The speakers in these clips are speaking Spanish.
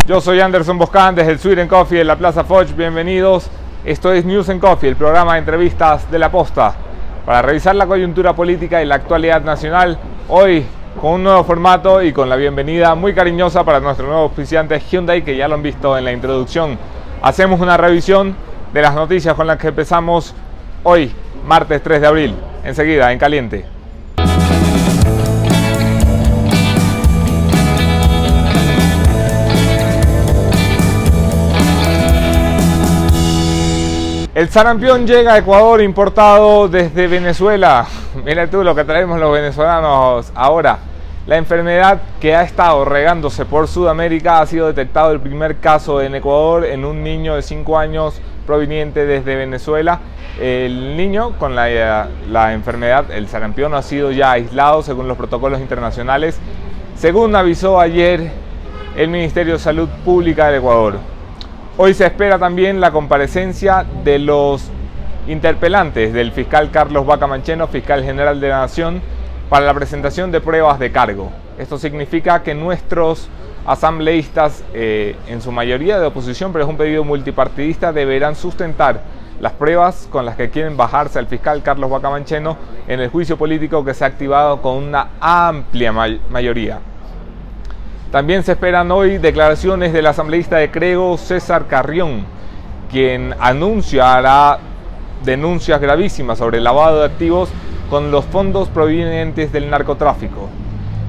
Yo soy Anderson Boscan desde el Sweet & Coffee en la Plaza Foch. Bienvenidos. Esto es News & Coffee, el programa de entrevistas de La Posta, para revisar la coyuntura política y la actualidad nacional. Hoy con un nuevo formato y con la bienvenida muy cariñosa para nuestro nuevo auspiciante Hyundai, que ya lo han visto en la introducción. Hacemos una revisión de las noticias con las que empezamos hoy, martes 3 de abril. Enseguida, en caliente. El sarampión llega a Ecuador importado desde Venezuela. Mira tú lo que traemos los venezolanos ahora. La enfermedad que ha estado regándose por Sudamérica ha sido detectado el primer caso en Ecuador en un niño de 5 años proveniente desde Venezuela. El niño con la enfermedad, el sarampión, ha sido ya aislado según los protocolos internacionales, según avisó ayer el Ministerio de Salud Pública del Ecuador. Hoy se espera también la comparecencia de los interpelantes del fiscal Carlos Vaca Mancheno, fiscal general de la Nación, para la presentación de pruebas de cargo. Esto significa que nuestros asambleístas, en su mayoría de oposición, pero es un pedido multipartidista, deberán sustentar las pruebas con las que quieren bajarse al fiscal Carlos Vaca Mancheno en el juicio político que se ha activado con una amplia mayoría. También se esperan hoy declaraciones del asambleísta de Crego, César Carrión, quien hará denuncias gravísimas sobre el lavado de activos con los fondos provenientes del narcotráfico.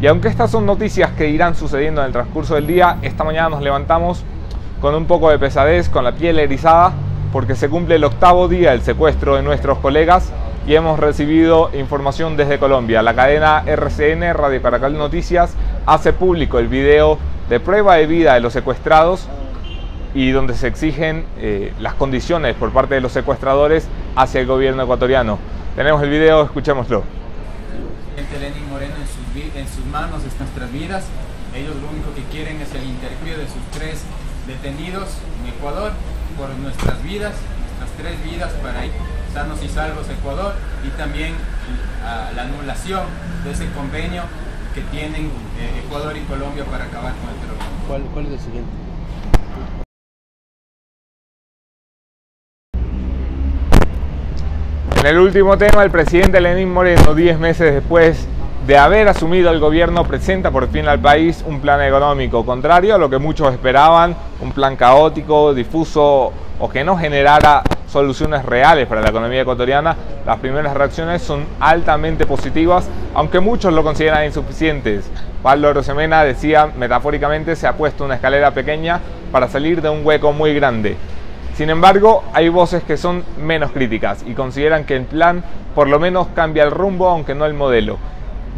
Y aunque estas son noticias que irán sucediendo en el transcurso del día, esta mañana nos levantamos con un poco de pesadez, con la piel erizada, porque se cumple el 8º día del secuestro de nuestros colegas y hemos recibido información desde Colombia. La cadena RCN, Radio Caracol Noticias, hace público el video de prueba de vida de los secuestrados y donde se exigen las condiciones por parte de los secuestradores hacia el gobierno ecuatoriano. Tenemos el video, escuchémoslo. El presidente Lenín Moreno en sus manos es nuestras vidas. Ellos lo único que quieren es el intercambio de sus 3 detenidos en Ecuador por nuestras vidas, nuestras 3 vidas para ir sanos y salvos a Ecuador, y también la anulación de ese convenio que tienen Ecuador y Colombia para acabar con el terrorismo. ¿Cuál es el siguiente? En el último tema, el presidente Lenín Moreno, 10 meses después de haber asumido el gobierno, presenta por fin al país un plan económico, contrario a lo que muchos esperaban, un plan caótico, difuso o que no generara soluciones reales para la economía ecuatoriana. Las primeras reacciones son altamente positivas, aunque muchos lo consideran insuficientes. Pablo Arosemena decía, metafóricamente, se ha puesto una escalera pequeña para salir de un hueco muy grande. Sin embargo, hay voces que son menos críticas y consideran que el plan por lo menos cambia el rumbo, aunque no el modelo.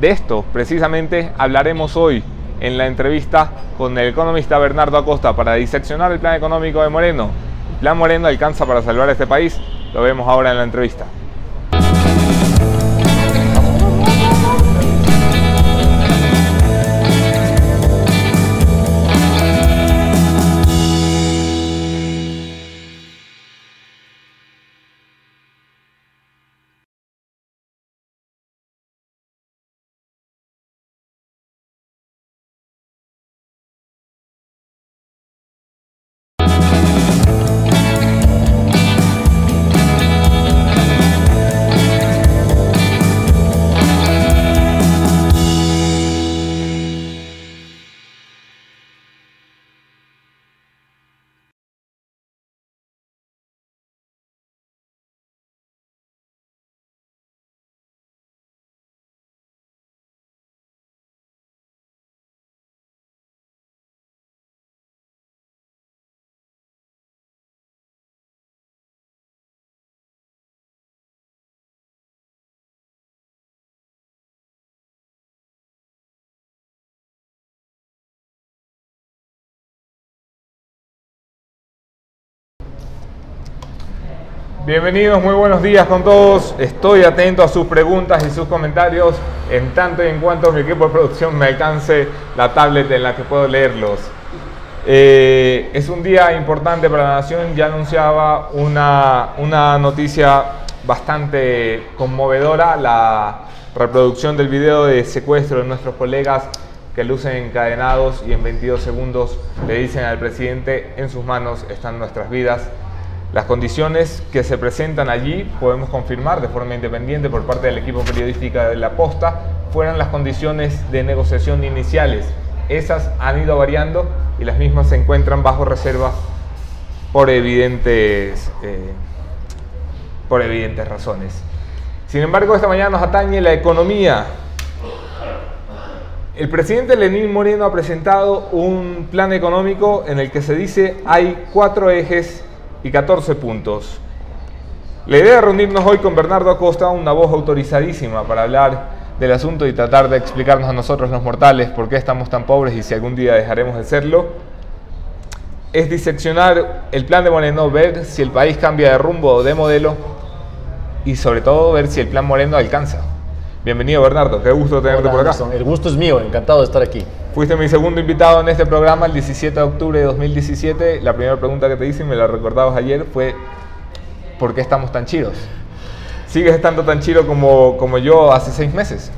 De esto, precisamente, hablaremos hoy en la entrevista con el economista Bernardo Acosta para diseccionar el plan económico de Moreno. ¿El plan Moreno alcanza para salvar a este país? Lo vemos ahora en la entrevista. Bienvenidos, muy buenos días con todos. Estoy atento a sus preguntas y sus comentarios en tanto y en cuanto mi equipo de producción me alcance la tablet en la que puedo leerlos. Es un día importante para la nación. Ya anunciaba una noticia bastante conmovedora, la reproducción del video de secuestro de nuestros colegas que lucen encadenados y en 22 segundos le dicen al presidente: en sus manos están nuestras vidas. Las condiciones que se presentan allí, podemos confirmar de forma independiente por parte del equipo periodístico de La Posta, fueron las condiciones de negociación iniciales. Esas han ido variando y las mismas se encuentran bajo reserva por evidentes razones. Sin embargo, esta mañana nos atañe la economía. El presidente Lenín Moreno ha presentado un plan económico en el que se dice hay 4 ejes y 14 puntos. La idea de reunirnos hoy con Bernardo Acosta, una voz autorizadísima para hablar del asunto y tratar de explicarnos a nosotros los mortales por qué estamos tan pobres y si algún día dejaremos de serlo, es diseccionar el plan de Moreno, ver si el país cambia de rumbo o de modelo y sobre todo ver si el plan Moreno alcanza. Bienvenido, Bernardo, qué gusto tenerte. Hola, por acá. Anderson. El gusto es mío, encantado de estar aquí. Fuiste mi segundo invitado en este programa el 17 de octubre de 2017. La primera pregunta que te hice, y me la recordabas ayer, fue ¿por qué estamos tan chidos? ¿Sigues estando tan chido como yo hace 6 meses?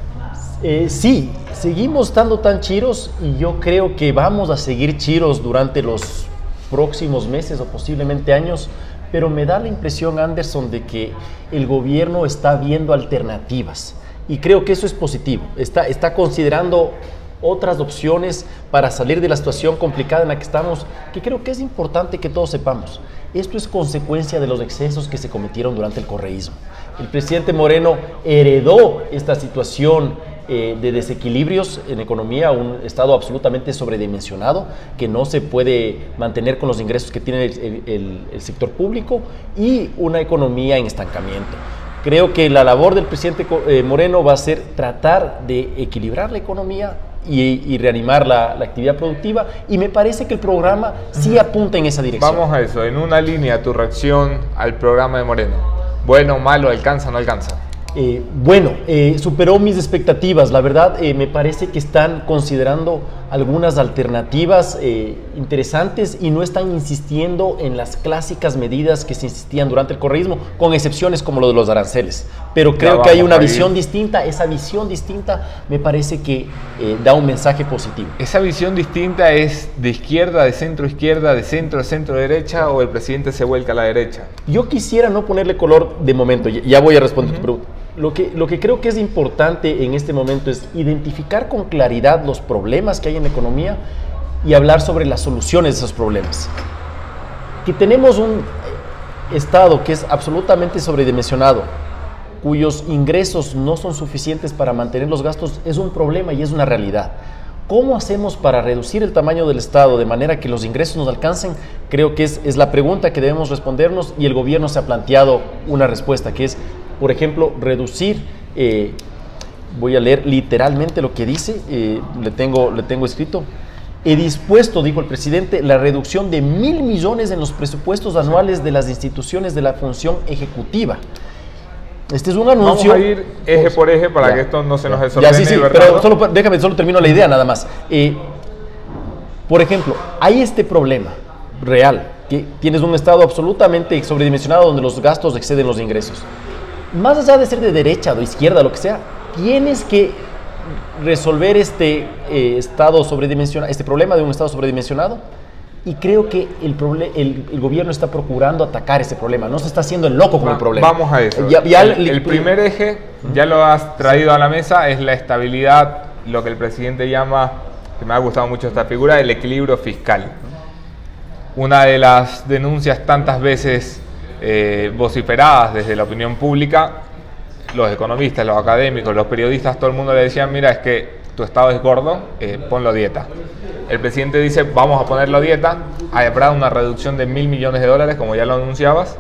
Sí, seguimos estando tan chiros y yo creo que vamos a seguir chiros durante los próximos meses o posiblemente años, pero me da la impresión, Anderson, de que el gobierno está viendo alternativas. Y creo que eso es positivo. Está considerando otras opciones para salir de la situación complicada en la que estamos, que creo que es importante que todos sepamos. Esto es consecuencia de los excesos que se cometieron durante el correísmo. El presidente Moreno heredó esta situación de desequilibrios en economía, un Estado absolutamente sobredimensionado, que no se puede mantener con los ingresos que tiene el sector público, y una economía en estancamiento. Creo que la labor del presidente Moreno va a ser tratar de equilibrar la economía y reanimar la actividad productiva, y me parece que el programa sí apunta en esa dirección. Vamos a eso, en una línea, tu reacción al programa de Moreno. ¿Bueno, malo, alcanza o no alcanza? Superó mis expectativas. La verdad, me parece que están considerando algunas alternativas interesantes y no están insistiendo en las clásicas medidas que se insistían durante el correísmo, con excepciones como lo de los aranceles. Pero creo que hay una visión distinta. Esa visión distinta me parece que da un mensaje positivo. ¿Esa visión distinta es de izquierda, de centro izquierda, de centro derecha, o el presidente se vuelca a la derecha? Yo quisiera no ponerle color de momento. Ya voy a responder tu pregunta. Lo que creo que es importante en este momento es identificar con claridad los problemas que hay en la economía y hablar sobre las soluciones de esos problemas. Que tenemos un Estado que es absolutamente sobredimensionado, cuyos ingresos no son suficientes para mantener los gastos, es un problema y es una realidad. ¿Cómo hacemos para reducir el tamaño del Estado de manera que los ingresos nos alcancen? Creo que es la pregunta que debemos respondernos, y el gobierno se ha planteado una respuesta, que es, por ejemplo, reducir, voy a leer literalmente lo que dice, le tengo escrito. He dispuesto, dijo el presidente, la reducción de 1.000 millones en los presupuestos anuales de las instituciones de la función ejecutiva. Este es un anuncio. Vamos a ir eje por eje para que esto no se nos desordene. Sí, pero solo termino la idea nada más. Por ejemplo, hay este problema real, que tienes un Estado absolutamente sobredimensionado donde los gastos exceden los ingresos. Más allá de ser de derecha o de izquierda, lo que sea, tienes que resolver este problema de un Estado sobredimensionado, y creo que el gobierno está procurando atacar ese problema, no se está haciendo el loco con el problema. Vamos a eso. El primer eje, ya lo has traído a la mesa, es la estabilidad, lo que el presidente llama, que me ha gustado mucho esta figura, el equilibrio fiscal. Una de las denuncias tantas veces vociferadas desde la opinión pública, los economistas, los académicos, los periodistas, todo el mundo le decían: mira, es que tu Estado es gordo, ponlo a dieta. El presidente dice: vamos a ponerlo a dieta. Habrá una reducción de 1.000 millones de dólares, como ya lo anunciabas.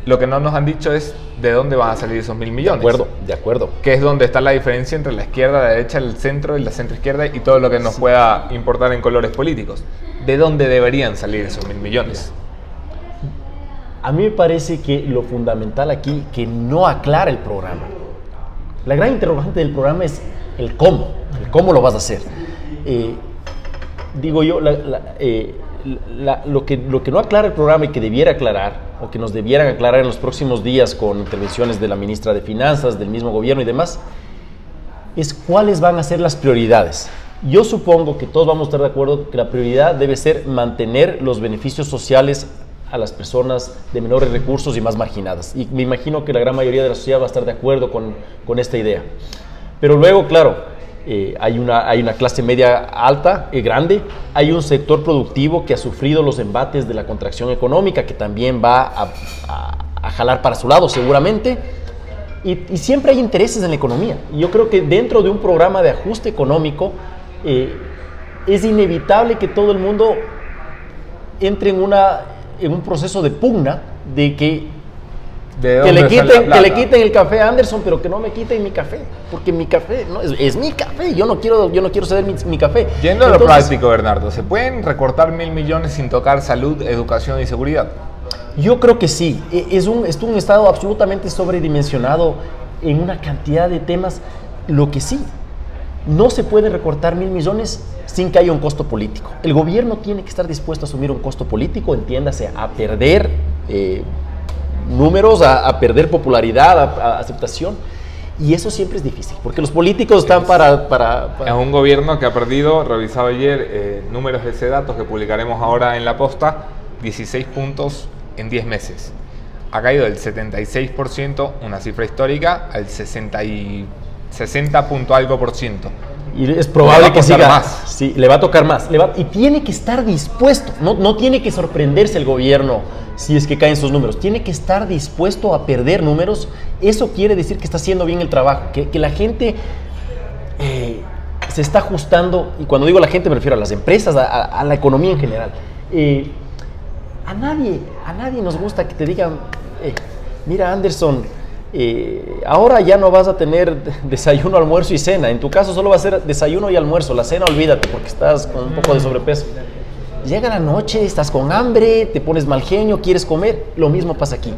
Lo que no nos han dicho es de dónde van a salir esos 1.000 millones. De acuerdo. Que es donde está la diferencia entre la izquierda, la derecha, el centro y la centroizquierda, y todo lo que nos pueda importar en colores políticos. ¿De dónde deberían salir esos 1.000 millones? A mí me parece que lo fundamental aquí, que no aclara el programa. La gran interrogante del programa es el cómo lo vas a hacer. Digo yo, lo que no aclara el programa y que debiera aclarar, o que nos debieran aclarar en los próximos días con intervenciones de la ministra de Finanzas, del mismo gobierno y demás, es cuáles van a ser las prioridades. Yo supongo que todos vamos a estar de acuerdo que la prioridad debe ser mantener los beneficios sociales a las personas de menores recursos y más marginadas. Y me imagino que la gran mayoría de la sociedad va a estar de acuerdo con esta idea. Pero luego, claro, hay una clase media alta, grande, hay un sector productivo que ha sufrido los embates de la contracción económica, que también va a jalar para su lado seguramente, y siempre hay intereses en la economía. Y yo creo que dentro de un programa de ajuste económico es inevitable que todo el mundo entre en un proceso de pugna de que le quiten el café a Anderson, pero que no me quiten mi café, porque mi café no, es mi café, yo no quiero ceder mi café. Yendo a lo práctico, Bernardo, ¿se pueden recortar 1.000 millones sin tocar salud, educación y seguridad? Yo creo que sí. Es un Estado absolutamente sobredimensionado en una cantidad de temas. Lo que sí, no se puede recortar 1.000 millones sin que haya un costo político. El gobierno tiene que estar dispuesto a asumir un costo político, entiéndase, a perder números, a perder popularidad, a aceptación. Y eso siempre es difícil, porque los políticos están para... Es un gobierno que ha perdido, revisaba ayer números de ese dato que publicaremos ahora en La Posta, 16 puntos en 10 meses. Ha caído del 76%, una cifra histórica, al 60 punto algo por ciento. Y es probable que siga más. Sí, le va a tocar más. Y tiene que estar dispuesto. No tiene que sorprenderse el gobierno si es que caen sus números. Tiene que estar dispuesto a perder números. Eso quiere decir que está haciendo bien el trabajo. Que la gente se está ajustando. Y cuando digo la gente me refiero a las empresas, a la economía en general. A nadie nos gusta que te digan, mira, Anderson, ahora ya no vas a tener desayuno, almuerzo y cena. En tu caso solo va a ser desayuno y almuerzo. La cena olvídate porque estás con un poco de sobrepeso. Llega la noche, estás con hambre, te pones mal genio, quieres comer. Lo mismo pasa aquí.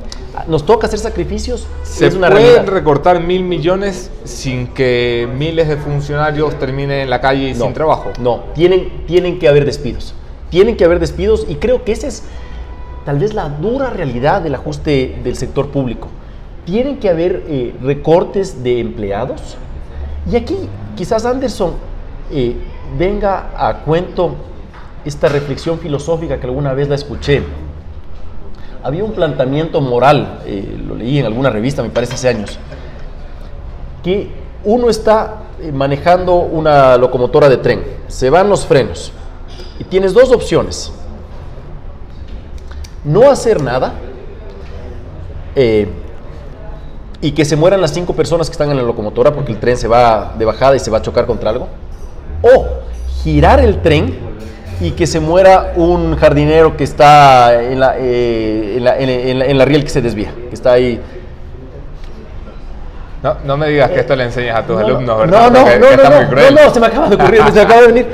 Nos toca hacer sacrificios. ¿Se pueden recortar 1.000 millones sin que miles de funcionarios terminen en la calle y sin trabajo? No, tienen que haber despidos. Tienen que haber despidos y creo que esa es tal vez la dura realidad del ajuste del sector público. Tienen que haber recortes de empleados. Y aquí quizás Anderson venga a cuento esta reflexión filosófica que alguna vez la escuché. Había un planteamiento moral, lo leí en alguna revista, me parece hace años, que uno está manejando una locomotora de tren, se van los frenos y tienes dos opciones: no hacer nada y que se mueran las 5 personas que están en la locomotora porque el tren se va de bajada y se va a chocar contra algo, o girar el tren y que se muera un jardinero que está en la riel que se desvía, que está ahí. No me digas que esto le enseñas a tus alumnos, ¿verdad? No, se me acaba de ocurrir, se me acaba de venir.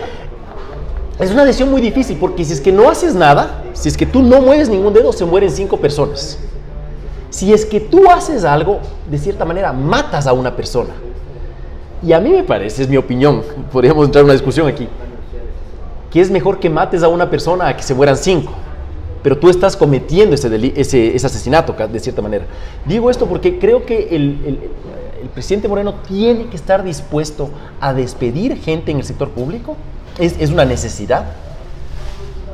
Es una decisión muy difícil porque si es que no haces nada, si es que tú no mueves ningún dedo, se mueren 5 personas. Si es que tú haces algo, de cierta manera matas a una persona. Y a mí me parece, es mi opinión, podríamos entrar en una discusión aquí, que es mejor que mates a una persona a que se mueran 5. Pero tú estás cometiendo ese asesinato, de cierta manera. Digo esto porque creo que el presidente Moreno tiene que estar dispuesto a despedir gente en el sector público. Es una necesidad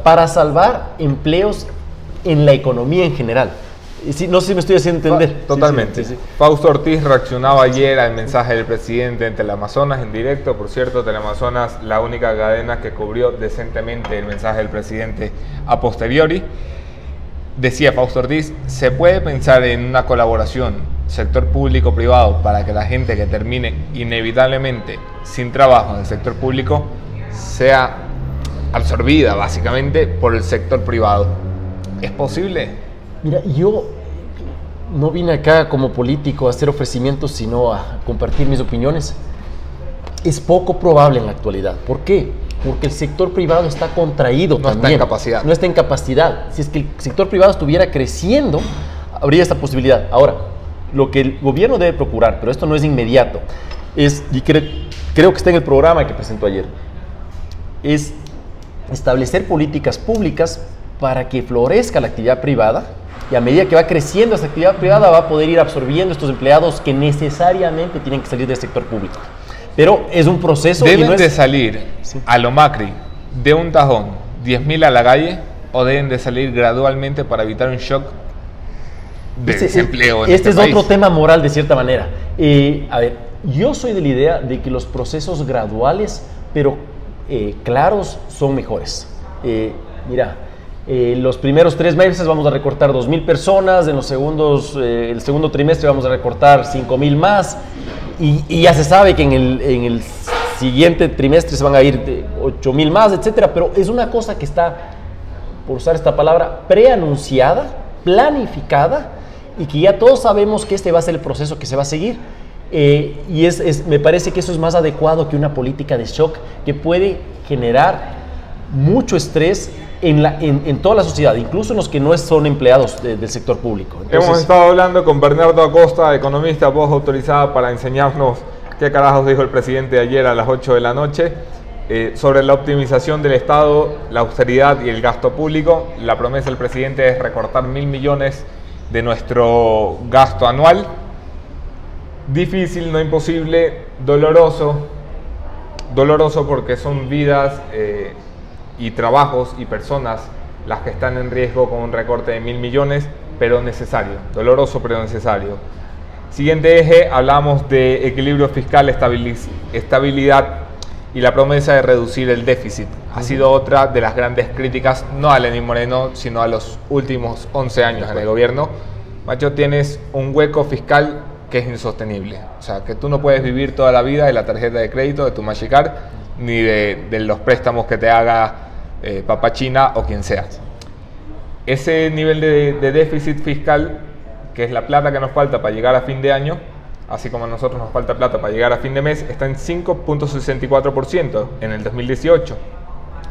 para salvar empleos en la economía en general. No sé si me estoy haciendo entender. Totalmente. Sí. Fausto Ortiz reaccionaba ayer al mensaje del presidente en Teleamazonas en directo. Por cierto, Teleamazonas, la única cadena que cubrió decentemente el mensaje del presidente a posteriori. Decía Fausto Ortiz, se puede pensar en una colaboración sector público-privado para que la gente que termine inevitablemente sin trabajo en el sector público sea absorbida básicamente por el sector privado. ¿Es posible? Mira, yo no vine acá como político a hacer ofrecimientos, sino a compartir mis opiniones. Es poco probable en la actualidad. ¿Por qué? Porque el sector privado está contraído también. No está en capacidad. No está en capacidad. Si es que el sector privado estuviera creciendo, habría esta posibilidad. Ahora, lo que el gobierno debe procurar, pero esto no es inmediato, y creo que está en el programa que presentó ayer, es establecer políticas públicas para que florezca la actividad privada. Y a medida que va creciendo esa actividad privada va a poder ir absorbiendo estos empleados que necesariamente tienen que salir del sector público. Pero es un proceso. ¿Deben de salir a lo Macri de un tajón 10.000 a la calle o deben de salir gradualmente para evitar un shock de desempleo en este país? Es otro tema moral de cierta manera. A ver, yo soy de la idea de que los procesos graduales, pero claros, son mejores. Mira, los primeros 3 meses vamos a recortar 2.000 personas, en los el segundo trimestre vamos a recortar 5.000 más, y ya se sabe que en el siguiente trimestre se van a ir 8.000 más, etcétera. Pero es una cosa que está, por usar esta palabra, preanunciada, planificada, y que ya todos sabemos que este va a ser el proceso que se va a seguir. Y me parece que eso es más adecuado que una política de shock que puede generar mucho estrés en toda la sociedad, incluso en los que no son empleados del sector público. Entonces, hemos estado hablando con Bernardo Acosta, economista, voz autorizada para enseñarnos qué carajos dijo el presidente ayer a las 8 de la noche sobre la optimización del Estado, la austeridad y el gasto público. La promesa del presidente es recortar 1.000 millones de nuestro gasto anual. Difícil, no imposible, doloroso porque son vidas y trabajos y personas las que están en riesgo con un recorte de 1.000 millones, pero necesario, doloroso pero necesario. Siguiente eje, hablamos de equilibrio fiscal, estabilidad y la promesa de reducir el déficit. Ha sido otra de las grandes críticas, no a Lenín Moreno, sino a los últimos 11 años en el gobierno. Macho, tienes un hueco fiscal que es insostenible. O sea, que tú no puedes vivir toda la vida de la tarjeta de crédito, de tu Mastercard, ni de los préstamos que te haga Papa China o quien sea. Ese nivel de déficit fiscal, que es la plata que nos falta para llegar a fin de año, así como a nosotros nos falta plata para llegar a fin de mes, está en 5.64% en el 2018.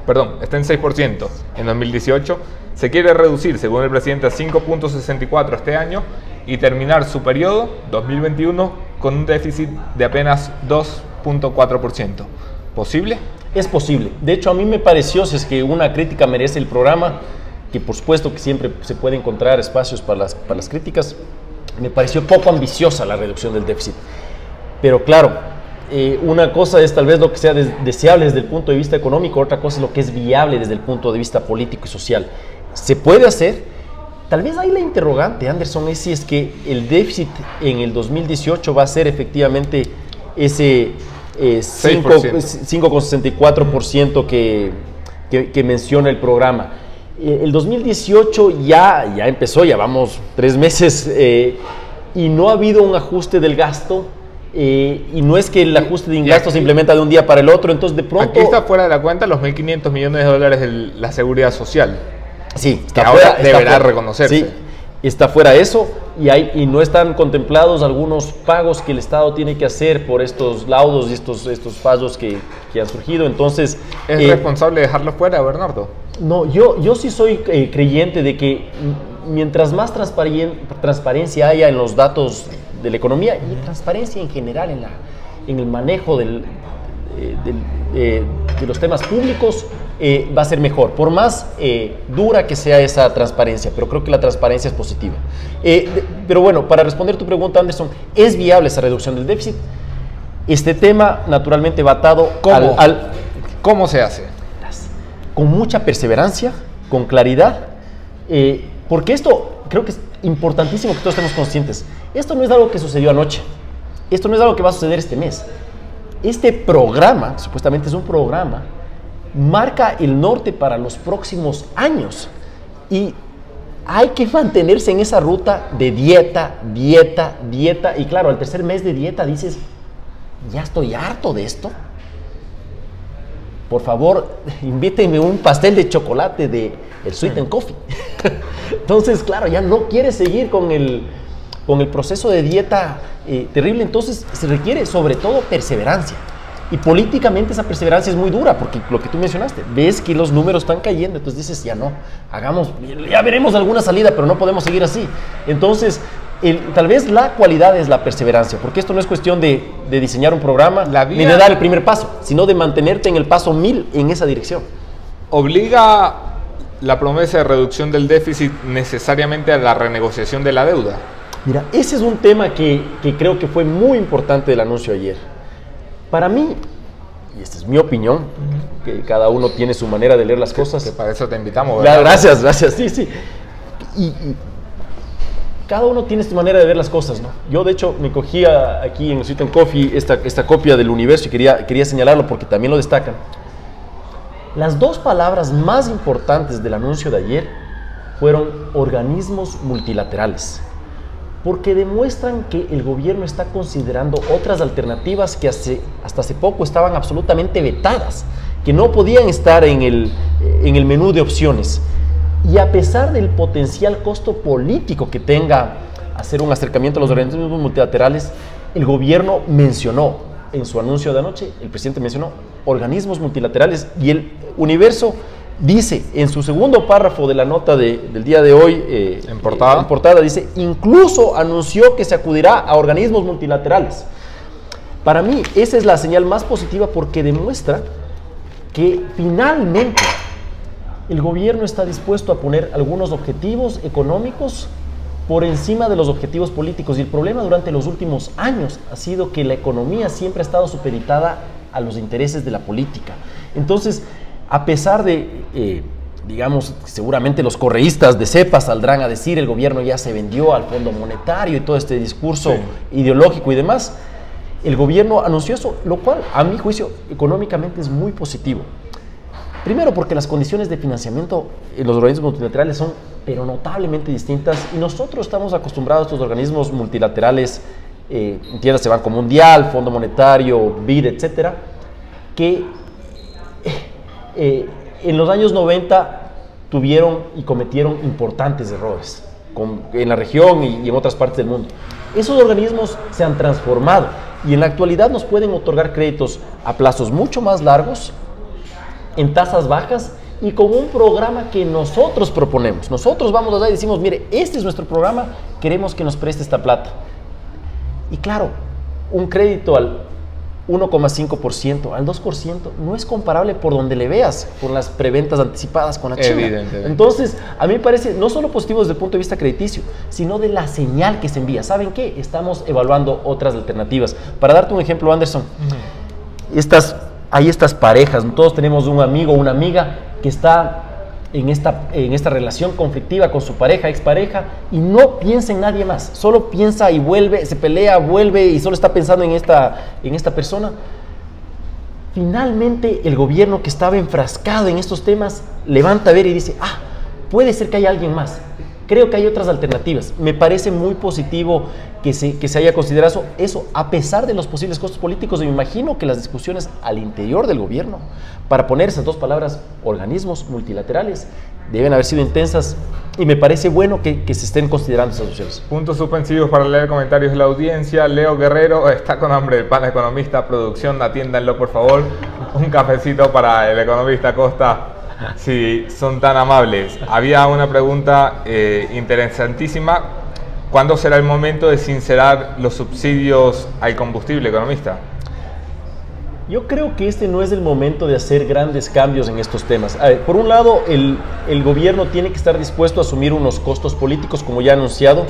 Perdón, está en 6% en 2018. Se quiere reducir, según el presidente, a 5.64 este año y terminar su periodo, 2021, con un déficit de apenas 2.4%. ¿Posible? Es posible. De hecho, a mí me pareció, si es que una crítica merece el programa, que por supuesto que siempre se puede encontrar espacios para las críticas, me pareció poco ambiciosa la reducción del déficit. Pero claro, una cosa es tal vez lo que sea deseable desde el punto de vista económico, otra cosa es lo que es viable desde el punto de vista político y social. Se puede hacer. Tal vez ahí la interrogante, Anderson, es si es que el déficit en el 2018 va a ser efectivamente ese 5,64% que menciona el programa. El 2018 ya empezó, ya vamos 3 meses y no ha habido un ajuste del gasto. Y no es que el ajuste de ingresos se implementa de un día para el otro, entonces de pronto... Aquí está fuera de la cuenta los 1.500 millones de dólares de la seguridad social. Sí, está fuera, deberá reconocerse. Sí, está fuera eso y no están contemplados algunos pagos que el Estado tiene que hacer por estos laudos y estos fallos que han surgido. Entonces, ¿es responsable dejarlos fuera, Bernardo? No, yo sí soy creyente de que mientras más transparencia haya en los datos de la economía y transparencia en general en el manejo de los temas públicos, va a ser mejor, por más dura que sea esa transparencia, pero creo que la transparencia es positiva. Pero bueno, para responder tu pregunta, Anderson, ¿es viable esa reducción del déficit? Este tema naturalmente va atado ¿Cómo se hace? Con mucha perseverancia, con claridad, porque esto creo que es importantísimo que todos estemos conscientes. Esto no es algo que sucedió anoche, esto no es algo que va a suceder este mes. Este programa, supuestamente es un programa, marca el norte para los próximos años y hay que mantenerse en esa ruta de dieta, y claro, al tercer mes de dieta dices, ya estoy harto de esto, por favor, invítenme un pastel de chocolate de el Sweet and Coffee. Entonces, claro, ya no quieres seguir con el proceso de dieta terrible, entonces se requiere sobre todo perseverancia. Y políticamente esa perseverancia es muy dura, porque lo que tú mencionaste, ves que los números están cayendo, entonces dices, ya no, ya veremos alguna salida, pero no podemos seguir así. Entonces, tal vez la cualidad es la perseverancia, porque esto no es cuestión de diseñar un programa, ni de dar el primer paso, sino de mantenerte en el paso 1000 en esa dirección. ¿Obliga la promesa de reducción del déficit necesariamente a la renegociación de la deuda? Mira, ese es un tema que creo que fue muy importante del anuncio ayer. Para mí, y esta es mi opinión, que cada uno tiene su manera de leer las cosas. Que para eso te invitamos, ¿verdad? Gracias, gracias, sí, sí. Y cada uno tiene su manera de ver las cosas, ¿no? Yo, de hecho, me cogía aquí en Sweet and Coffee esta copia del Universo y quería señalarlo porque también lo destacan. Las dos palabras más importantes del anuncio de ayer fueron organismos multilaterales, porque demuestran que el gobierno está considerando otras alternativas que hasta hace poco estaban absolutamente vetadas, que no podían estar en el menú de opciones. Y a pesar del potencial costo político que tenga hacer un acercamiento a los organismos multilaterales, el gobierno mencionó en su anuncio de anoche, el presidente mencionó organismos multilaterales, y el Universo dice en su segundo párrafo de la nota del día de hoy, en portada, dice, incluso anunció que se acudirá a organismos multilaterales. Para mí, esa es la señal más positiva porque demuestra que finalmente el gobierno está dispuesto a poner algunos objetivos económicos por encima de los objetivos políticos. Y el problema durante los últimos años ha sido que la economía siempre ha estado supeditada a los intereses de la política. Entonces, a pesar de, digamos, seguramente los correístas de cepa saldrán a decir el gobierno ya se vendió al Fondo Monetario y todo este discurso ideológico y demás, el gobierno anunció eso, lo cual, a mi juicio, económicamente es muy positivo. Primero porque las condiciones de financiamiento en los organismos multilaterales son, pero notablemente distintas, y nosotros estamos acostumbrados a estos organismos multilaterales, entiéndase Banco Mundial, Fondo Monetario, BID, etcétera, que en los años 90 tuvieron y cometieron importantes errores en la región y en otras partes del mundo. Esos organismos se han transformado y en la actualidad nos pueden otorgar créditos a plazos mucho más largos, en tasas bajas y con un programa que nosotros proponemos. Nosotros vamos allá y decimos, mire, este es nuestro programa, queremos que nos preste esta plata. Y claro, un crédito al 1,5%, al 2%, no es comparable por donde le veas con las preventas anticipadas con la China. Evidentemente. Entonces, a mí me parece no solo positivo desde el punto de vista crediticio, sino de la señal que se envía. ¿Saben qué? Estamos evaluando otras alternativas. Para darte un ejemplo, Anderson, hay estas parejas, todos tenemos un amigo o una amiga que está en esta relación conflictiva con su pareja, expareja, y no piensa en nadie más, solo piensa y vuelve, se pelea, vuelve y solo está pensando en esta persona. Finalmente el gobierno que estaba enfrascado en estos temas levanta a ver y dice, puede ser que haya alguien más. Creo que hay otras alternativas. Me parece muy positivo que se haya considerado eso, a pesar de los posibles costos políticos. Y me imagino que las discusiones al interior del gobierno, para poner esas dos palabras, organismos multilaterales, deben haber sido intensas. Y me parece bueno que se estén considerando esas opciones. Puntos suspensivos para leer comentarios de la audiencia. Leo Guerrero, está con hambre el pan economista. Producción, atiéndanlo, por favor. Un cafecito para el economista Costa. Sí, son tan amables. Había una pregunta interesantísima. ¿Cuándo será el momento de sincerar los subsidios al combustible, economista? Yo creo que este no es el momento de hacer grandes cambios en estos temas. A ver, por un lado, el gobierno tiene que estar dispuesto a asumir unos costos políticos, como ya ha anunciado,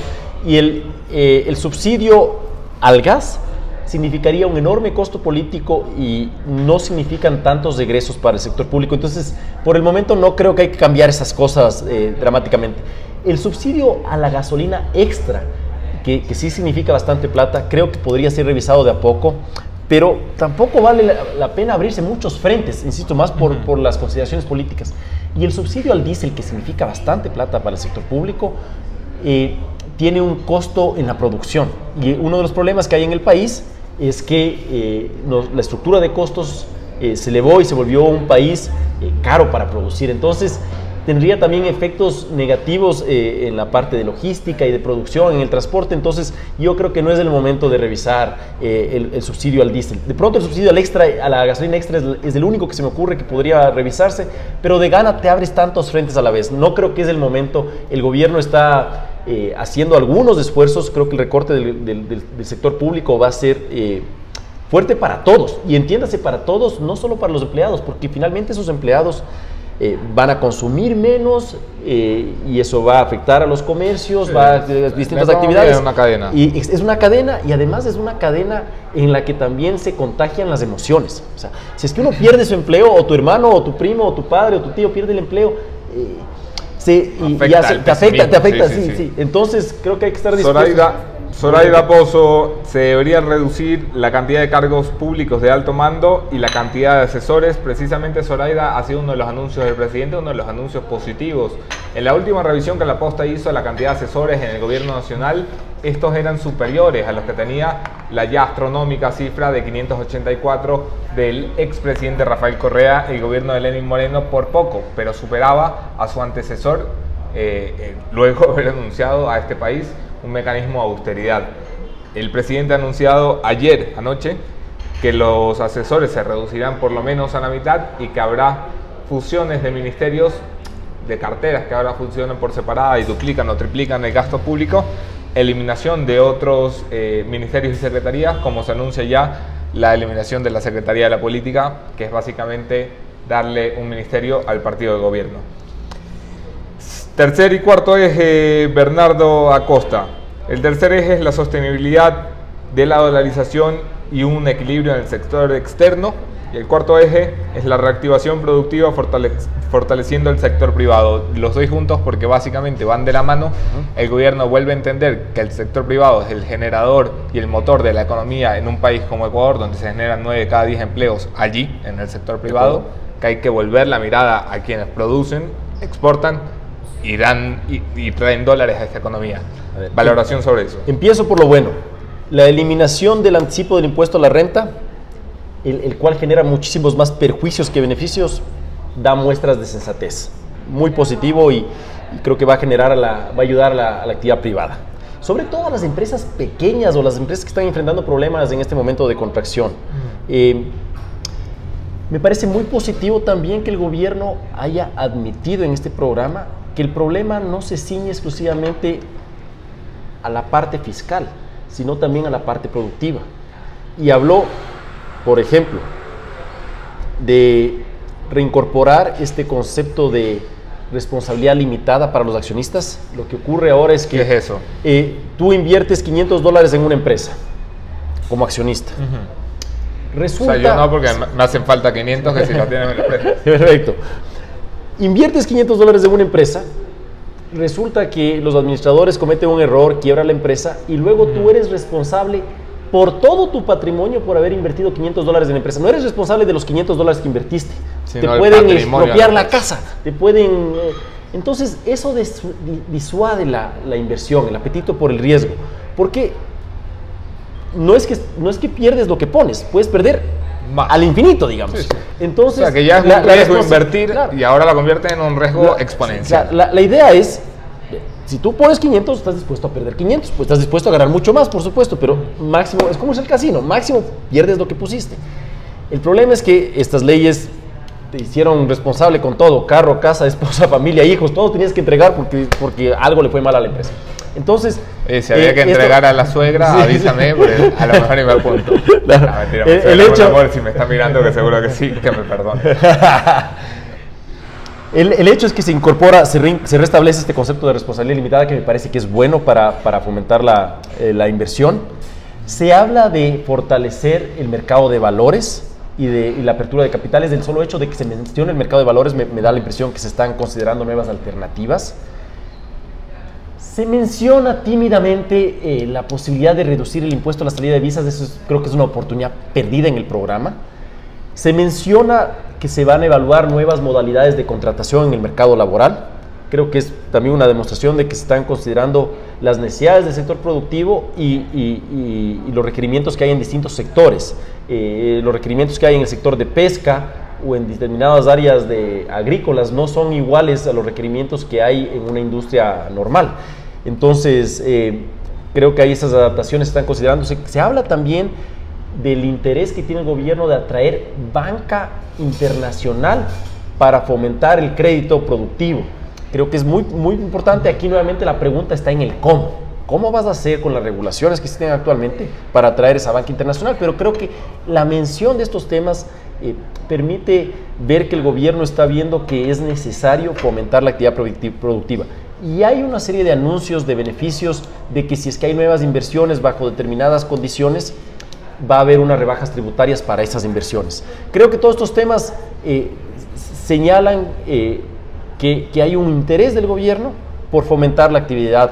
y el subsidio al gas significaría un enorme costo político y no significan tantos egresos para el sector público. Entonces, por el momento no creo que hay que cambiar esas cosas dramáticamente. El subsidio a la gasolina extra, que sí significa bastante plata, creo que podría ser revisado de a poco, pero tampoco vale la pena abrirse muchos frentes, insisto, más por las consideraciones políticas. Y el subsidio al diésel, que significa bastante plata para el sector público, tiene un costo en la producción. Y uno de los problemas que hay en el país es que la estructura de costos se elevó y se volvió un país caro para producir. Entonces, tendría también efectos negativos en la parte de logística y de producción, en el transporte. Entonces, yo creo que no es el momento de revisar el subsidio al diésel. De pronto, el subsidio al extra, a la gasolina extra es el único que se me ocurre que podría revisarse, pero de gana te abres tantos frentes a la vez. No creo que es el momento. El gobierno está haciendo algunos esfuerzos. Creo que el recorte del sector público va a ser fuerte para todos, y entiéndase para todos, no solo para los empleados, porque finalmente esos empleados van a consumir menos y eso va a afectar a los comercios, va a distintas actividades. Es una cadena. Y es una cadena, y además es una cadena en la que también se contagian las emociones. O sea, si es que uno pierde su empleo, o tu hermano, o tu primo, o tu padre, o tu tío pierde el empleo, te afecta, sí. Entonces creo que hay que estar dispuestos. Zoraida Pozo, se debería reducir la cantidad de cargos públicos de alto mando y la cantidad de asesores. Precisamente Zoraida ha sido uno de los anuncios del presidente, uno de los anuncios positivos. En la última revisión que la Posta hizo a la cantidad de asesores en el gobierno nacional, estos eran superiores a los que tenía la ya astronómica cifra de 584 del expresidente Rafael Correa, el gobierno de Lenín Moreno, por poco, pero superaba a su antecesor luego de haber anunciado a este país un mecanismo de austeridad. El presidente ha anunciado anoche, que los asesores se reducirán por lo menos a la mitad y que habrá fusiones de ministerios, de carteras que ahora funcionan por separada y duplican o triplican el gasto público, eliminación de otros ministerios y secretarías, como se anuncia ya la eliminación de la Secretaría de la Política, que es básicamente darle un ministerio al partido de gobierno. Tercer y cuarto eje, Bernardo Acosta. El tercer eje es la sostenibilidad de la dolarización y un equilibrio en el sector externo. Y el cuarto eje es la reactivación productiva fortaleciendo el sector privado. Los doy juntos porque básicamente van de la mano. El gobierno vuelve a entender que el sector privado es el generador y el motor de la economía en un país como Ecuador, donde se generan 9 de cada 10 empleos allí, en el sector privado, que hay que volver la mirada a quienes producen, exportan y traen dólares a esta economía. Valoración sobre eso. Empiezo por lo bueno. La eliminación del anticipo del impuesto a la renta, el cual genera muchísimos más perjuicios que beneficios, da muestras de sensatez. Muy positivo y creo que va a ayudar a la actividad privada. Sobre todo a las empresas pequeñas o las empresas que están enfrentando problemas en este momento de contracción. Me parece muy positivo también que el gobierno haya admitido en este programa que el problema no se ciñe exclusivamente a la parte fiscal, sino también a la parte productiva. Y habló, por ejemplo, de reincorporar este concepto de responsabilidad limitada para los accionistas. Lo que ocurre ahora es que ¿qué es eso? Tú inviertes $500 en una empresa como accionista. Resulta, o sea, yo no, porque me hacen falta 500 que si lo tienen en la empresa. Perfecto. Inviertes $500 en una empresa, resulta que los administradores cometen un error, quiebra la empresa y luego tú eres responsable por todo tu patrimonio por haber invertido $500 en la empresa. No eres responsable de los $500 que invertiste. Te pueden expropiar la casa, te pueden... Entonces, eso disuade la inversión, el apetito por el riesgo. Porque no es que pierdes lo que pones, puedes perder más al infinito, digamos. Sí. Entonces, o sea, que ya es un riesgo invertir, claro, y ahora la convierte en un riesgo exponencial. La idea es, si tú pones 500, estás dispuesto a perder 500, pues estás dispuesto a ganar mucho más, por supuesto, pero máximo, es como es el casino, máximo pierdes lo que pusiste. El problema es que estas leyes te hicieron responsable con todo, carro, casa, esposa, familia, hijos, todo tenías que entregar porque algo le fue mal a la empresa. Entonces, si había que entregar a la suegra, sí, avísame, porque a lo mejor ni me apunto. Claro. No, mentira, el hecho, amor, si me está mirando, que seguro que sí, que me perdone. El hecho es que se incorpora, se restablece este concepto de responsabilidad limitada, que me parece que es bueno para fomentar la inversión. Se habla de fortalecer el mercado de valores y la apertura de capitales. Del solo hecho de que se mencione el mercado de valores me da la impresión que se están considerando nuevas alternativas. Se menciona tímidamente la posibilidad de reducir el impuesto a la salida de divisas. Eso creo que es una oportunidad perdida en el programa. Se menciona que se van a evaluar nuevas modalidades de contratación en el mercado laboral. Creo que es también una demostración de que se están considerando las necesidades del sector productivo y los requerimientos que hay en distintos sectores. Los requerimientos que hay en el sector de pesca o en determinadas áreas agrícolas no son iguales a los requerimientos que hay en una industria normal. Entonces, creo que ahí esas adaptaciones están considerándose. Se habla también del interés que tiene el gobierno de atraer banca internacional para fomentar el crédito productivo. Creo que es muy, muy importante. Aquí nuevamente la pregunta está en el cómo. ¿Cómo vas a hacer con las regulaciones que existen actualmente para atraer esa banca internacional? Pero creo que la mención de estos temas permite ver que el gobierno está viendo que es necesario fomentar la actividad productiva. Y hay una serie de anuncios de beneficios de que si es que hay nuevas inversiones bajo determinadas condiciones, va a haber unas rebajas tributarias para esas inversiones. Creo que todos estos temas señalan que hay un interés del gobierno por fomentar la actividad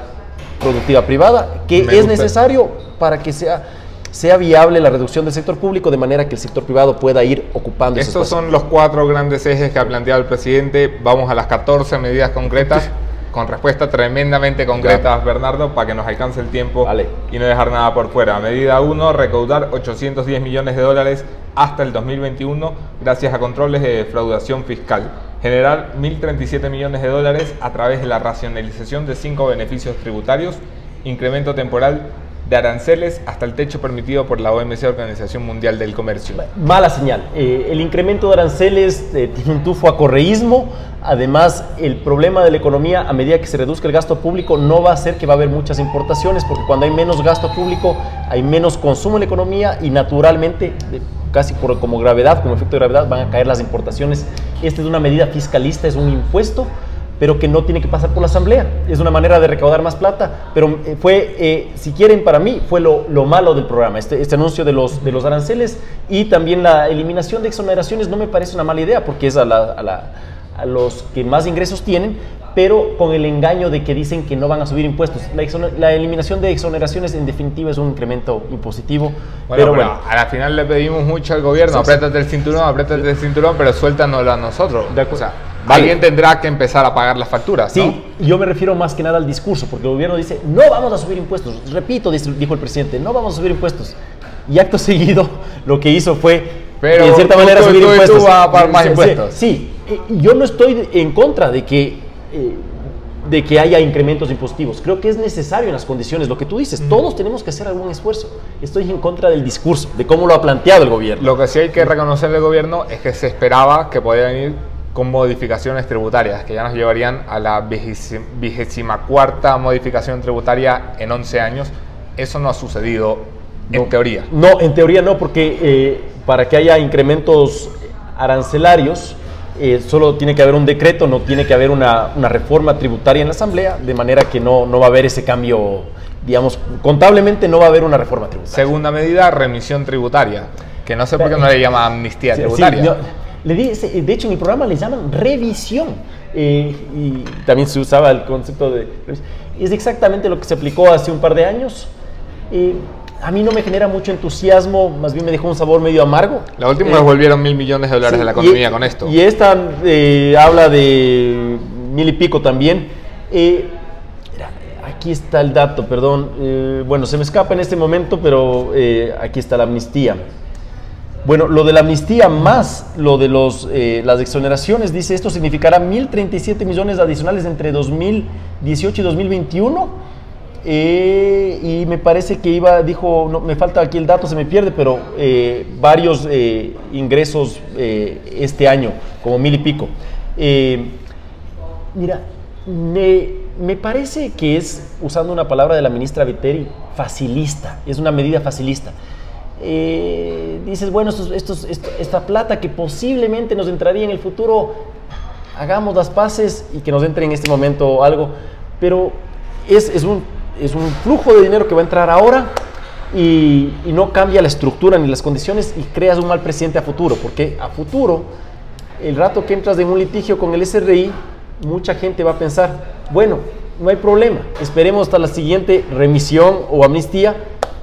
productiva privada, que es necesario para que sea viable la reducción del sector público, de manera que el sector privado pueda ir ocupando esos espacios. Estos son los 4 grandes ejes que ha planteado el presidente. Vamos a las 14 medidas concretas, con respuestas tremendamente concretas, Bernardo, para que nos alcance el tiempo y no dejar nada por fuera. Medida 1, recaudar 810 millones de dólares hasta el 2021 gracias a controles de defraudación fiscal. Generar 1.037 millones de dólares a través de la racionalización de 5 beneficios tributarios, incremento temporal de aranceles hasta el techo permitido por la OMC, Organización Mundial del Comercio. Mala señal. El incremento de aranceles tiene un tufo a correísmo. Además, el problema de la economía, a medida que se reduzca el gasto público, no va a ser que va a haber muchas importaciones, porque cuando hay menos gasto público, hay menos consumo en la economía y naturalmente, casi como gravedad, como efecto de gravedad, van a caer las importaciones. Esta es una medida fiscalista, es un impuesto, pero que no tiene que pasar por la Asamblea. Es una manera de recaudar más plata, pero si quieren, para mí, fue lo malo del programa, este anuncio de los aranceles, y también la eliminación de exoneraciones no me parece una mala idea, porque es a los que más ingresos tienen, pero con el engaño de que dicen que no van a subir impuestos. La eliminación de exoneraciones, en definitiva, es un incremento impositivo. Bueno, pero a la final le pedimos mucho al gobierno, apriétate el cinturón, pero suéltanoslo a nosotros. O sea, alguien tendrá que empezar a pagar las facturas, ¿no? Sí, yo me refiero más que nada al discurso, porque el gobierno dice, no vamos a subir impuestos. Repito, dijo el presidente, no vamos a subir impuestos. Y acto seguido, lo que hizo fue, en cierta manera, subir impuestos. ¿Tú vas a pagar más impuestos? Sí, yo no estoy en contra de que haya incrementos impositivos. Creo que es necesario en las condiciones, lo que tú dices, todos tenemos que hacer algún esfuerzo. Estoy en contra del discurso, de cómo lo ha planteado el gobierno. Lo que sí hay que reconocer del gobierno es que se esperaba que podía venir con modificaciones tributarias, que ya nos llevarían a la 24ª modificación tributaria en 11 años. Eso no ha sucedido en teoría. No, en teoría no, porque para que haya incrementos arancelarios, solo tiene que haber un decreto, no tiene que haber una reforma tributaria en la Asamblea, de manera que no va a haber ese cambio, digamos, contablemente no va a haber una reforma tributaria. Segunda medida, remisión tributaria, que no sé por qué no le llama amnistía tributaria. Sí, de hecho, en mi programa le llaman revisión, y también se usaba el concepto de revisión. Es exactamente lo que se aplicó hace un par de años. A mí no me genera mucho entusiasmo, más bien me dejó un sabor medio amargo. La última vez volvieron 1.000 millones de dólares de la economía con esto. Y esta habla de 1.000 y pico también. Aquí está el dato, perdón. Bueno, se me escapa en este momento, pero aquí está la amnistía. Bueno, lo de la amnistía más lo de las exoneraciones, dice, esto significará 1.037 millones adicionales entre 2018 y 2021. Y me parece que dijo, no, me falta aquí el dato, se me pierde, pero varios ingresos este año, como 1.000 y pico. Mira, me parece que es, usando una palabra de la ministra Viteri, facilista, es una medida facilista. Dices, bueno, esta plata que posiblemente nos entraría en el futuro, hagamos las paces y que nos entre en este momento algo, pero es un flujo de dinero que va a entrar ahora y no cambia la estructura ni las condiciones, y creas un mal precedente a futuro, porque a futuro, el rato que entras en un litigio con el SRI, mucha gente va a pensar, bueno, no hay problema, esperemos hasta la siguiente remisión o amnistía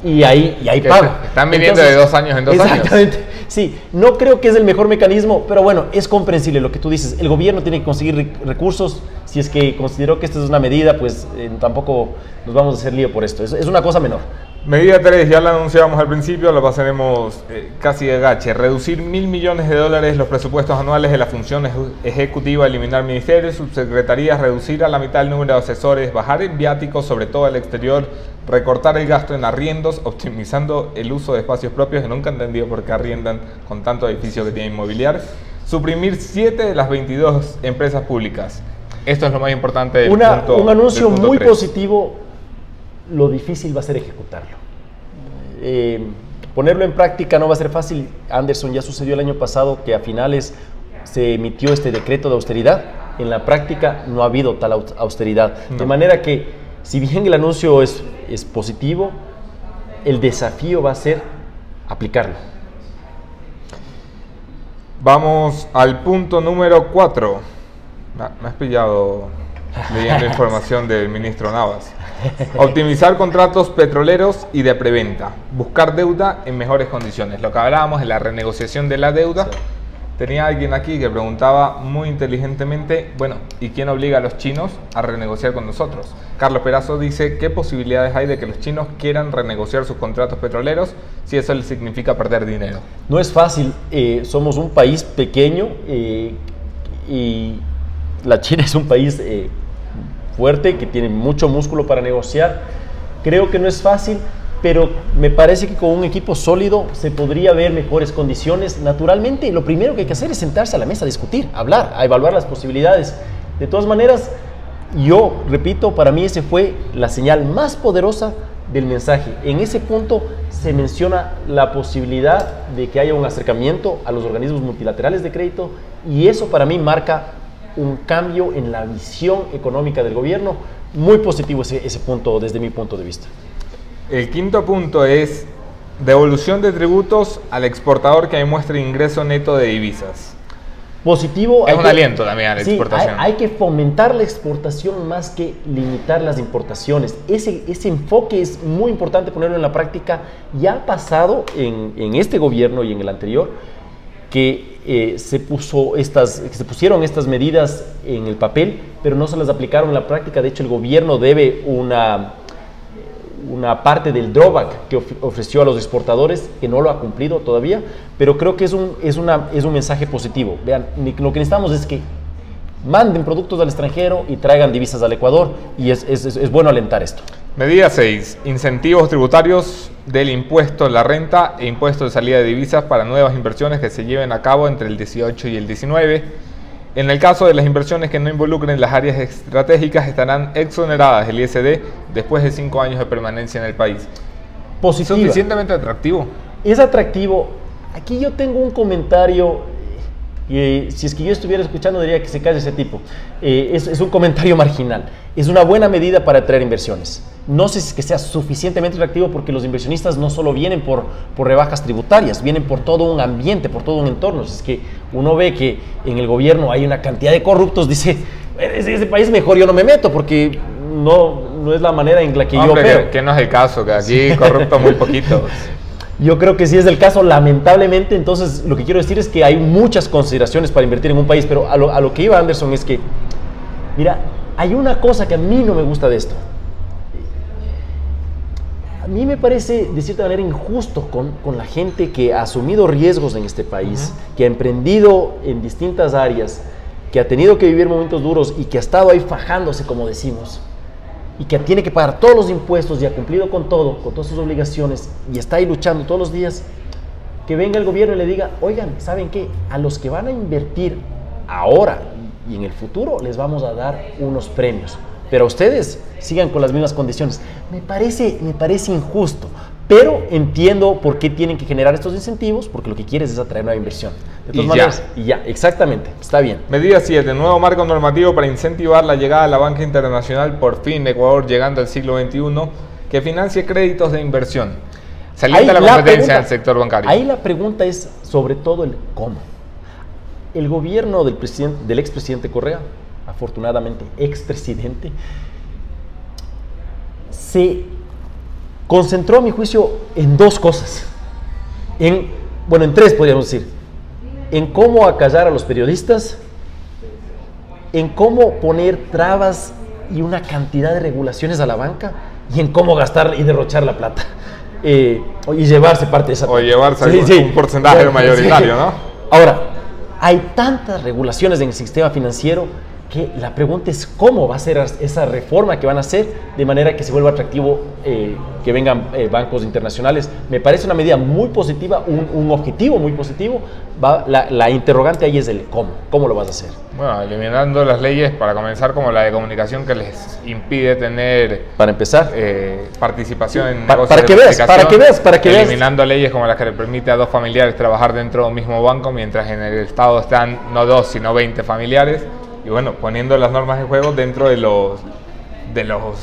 y ahí paga. Están viniendo de 2 años en 2 años. Exactamente. Sí, no creo que es el mejor mecanismo, pero bueno, es comprensible lo que tú dices. El gobierno tiene que conseguir recursos. Si es que consideró que esta es una medida, pues tampoco nos vamos a hacer lío por esto. Es una cosa menor. Medida 3, ya la anunciamos al principio, la pasaremos casi de gache. Reducir 1.000 millones de dólares los presupuestos anuales de la función ejecutiva, eliminar ministerios, subsecretarías, reducir a la mitad el número de asesores, bajar en viáticos, sobre todo al exterior, recortar el gasto en arriendos, optimizando el uso de espacios propios, que nunca he entendido por qué arriendan con tanto edificio que tienen inmobiliario. Suprimir 7 de las 22 empresas públicas. Esto es lo más importante del punto. Un anuncio del punto muy 3. positivo. Lo difícil va a ser ejecutarlo. Ponerlo en práctica no va a ser fácil, Anderson. Ya sucedió el año pasado que a finales se emitió este decreto de austeridad. En la práctica no ha habido tal austeridad. No. De manera que, si bien el anuncio es positivo, el desafío va a ser aplicarlo. Vamos al punto número 4. Me has pillado leyendo información del ministro Navas. Optimizar contratos petroleros y de preventa. Buscar deuda en mejores condiciones. Lo que hablábamos de la renegociación de la deuda. Sí. Tenía alguien aquí que preguntaba muy inteligentemente, bueno, ¿y quién obliga a los chinos a renegociar con nosotros? Carlos Perazo dice, ¿qué posibilidades hay de que los chinos quieran renegociar sus contratos petroleros si eso les significa perder dinero? No es fácil, somos un país pequeño y la China es un país fuerte que tiene mucho músculo para negociar. Creo que no es fácil, pero me parece que con un equipo sólido se podría ver mejores condiciones. Naturalmente, lo primero que hay que hacer es sentarse a la mesa a discutir, a hablar, a evaluar las posibilidades. De todas maneras, yo repito, para mí ese fue la señal más poderosa del mensaje. En ese punto se menciona la posibilidad de que haya un acercamiento a los organismos multilaterales de crédito y eso para mí marca un cambio en la visión económica del gobierno. Muy positivo ese punto desde mi punto de vista. El quinto punto es devolución de tributos al exportador que demuestre ingreso neto de divisas. Positivo. Es un aliento también a la exportación. Hay que fomentar la exportación más que limitar las importaciones. Ese enfoque es muy importante ponerlo en la práctica. Ya ha pasado en este gobierno y en el anterior que se pusieron estas medidas en el papel, pero no se las aplicaron en la práctica. De hecho, el gobierno debe una parte del drawback que ofreció a los exportadores, que no lo ha cumplido todavía, pero creo que es un mensaje positivo. Vean, lo que necesitamos es que manden productos al extranjero y traigan divisas al Ecuador, y es bueno alentar esto. Medida 6. Incentivos tributarios del impuesto a la renta e impuesto de salida de divisas para nuevas inversiones que se lleven a cabo entre el 18 y el 19. En el caso de las inversiones que no involucren las áreas estratégicas, estarán exoneradas del ISD después de 5 años de permanencia en el país. Positiva. ¿Suficientemente atractivo? Es atractivo. Aquí yo tengo un comentario, si es que yo estuviera escuchando diría que se calle ese tipo. Es un comentario marginal. Es una buena medida para atraer inversiones. No sé si es que sea suficientemente atractivo porque los inversionistas no solo vienen por rebajas tributarias, vienen por todo un ambiente, por todo un entorno. Si es que uno ve que en el gobierno hay una cantidad de corruptos, dice, ese país mejor yo no me meto porque no es la manera en la que yo veo. Que no es el caso, que aquí corruptos muy poquitos. Yo creo que sí es el caso, lamentablemente. Entonces, lo que quiero decir es que hay muchas consideraciones para invertir en un país, pero a lo que iba Anderson es que, mira, hay una cosa que a mí no me gusta de esto. A mí me parece, de cierta manera, injusto con la gente que ha asumido riesgos en este país, que ha emprendido en distintas áreas, que ha tenido que vivir momentos duros y que ha estado ahí fajándose, como decimos, y que tiene que pagar todos los impuestos y ha cumplido con todo, con todas sus obligaciones, y está ahí luchando todos los días, que venga el gobierno y le diga, oigan, ¿saben qué? A los que van a invertir ahora y en el futuro les vamos a dar unos premios. Pero ustedes sigan con las mismas condiciones. Me parece injusto, pero entiendo por qué tienen que generar estos incentivos, porque lo que quieres es atraer nueva inversión. De todas maneras, ya, exactamente, está bien. Medida 7, nuevo marco normativo para incentivar la llegada a la banca internacional, por fin Ecuador llegando al siglo XXI, que financie créditos de inversión. Se alienta la competencia del sector bancario. Ahí la pregunta es sobre todo el cómo. El gobierno del expresidente Correa, afortunadamente expresidente, se concentró a mi juicio en dos cosas, en tres podríamos decir, en cómo acallar a los periodistas, en cómo poner trabas y una cantidad de regulaciones a la banca y en cómo gastar y derrochar la plata y llevarse parte de esa plata. O llevarse un porcentaje mayoritario, ¿no? Ahora, hay tantas regulaciones en el sistema financiero que la pregunta es cómo va a ser esa reforma que van a hacer de manera que se vuelva atractivo que vengan bancos internacionales. Me parece una medida muy positiva, un objetivo muy positivo. La interrogante ahí es el cómo lo vas a hacer. Bueno, eliminando las leyes, para comenzar, como la de comunicación, que les impide tener, para empezar, participación en para negocios que de veas, para que veas. Eliminando leyes como las que le permite a 2 familiares trabajar dentro de un mismo banco, mientras en el Estado están no 2, sino 20 familiares. Y bueno, poniendo las normas de juego dentro de los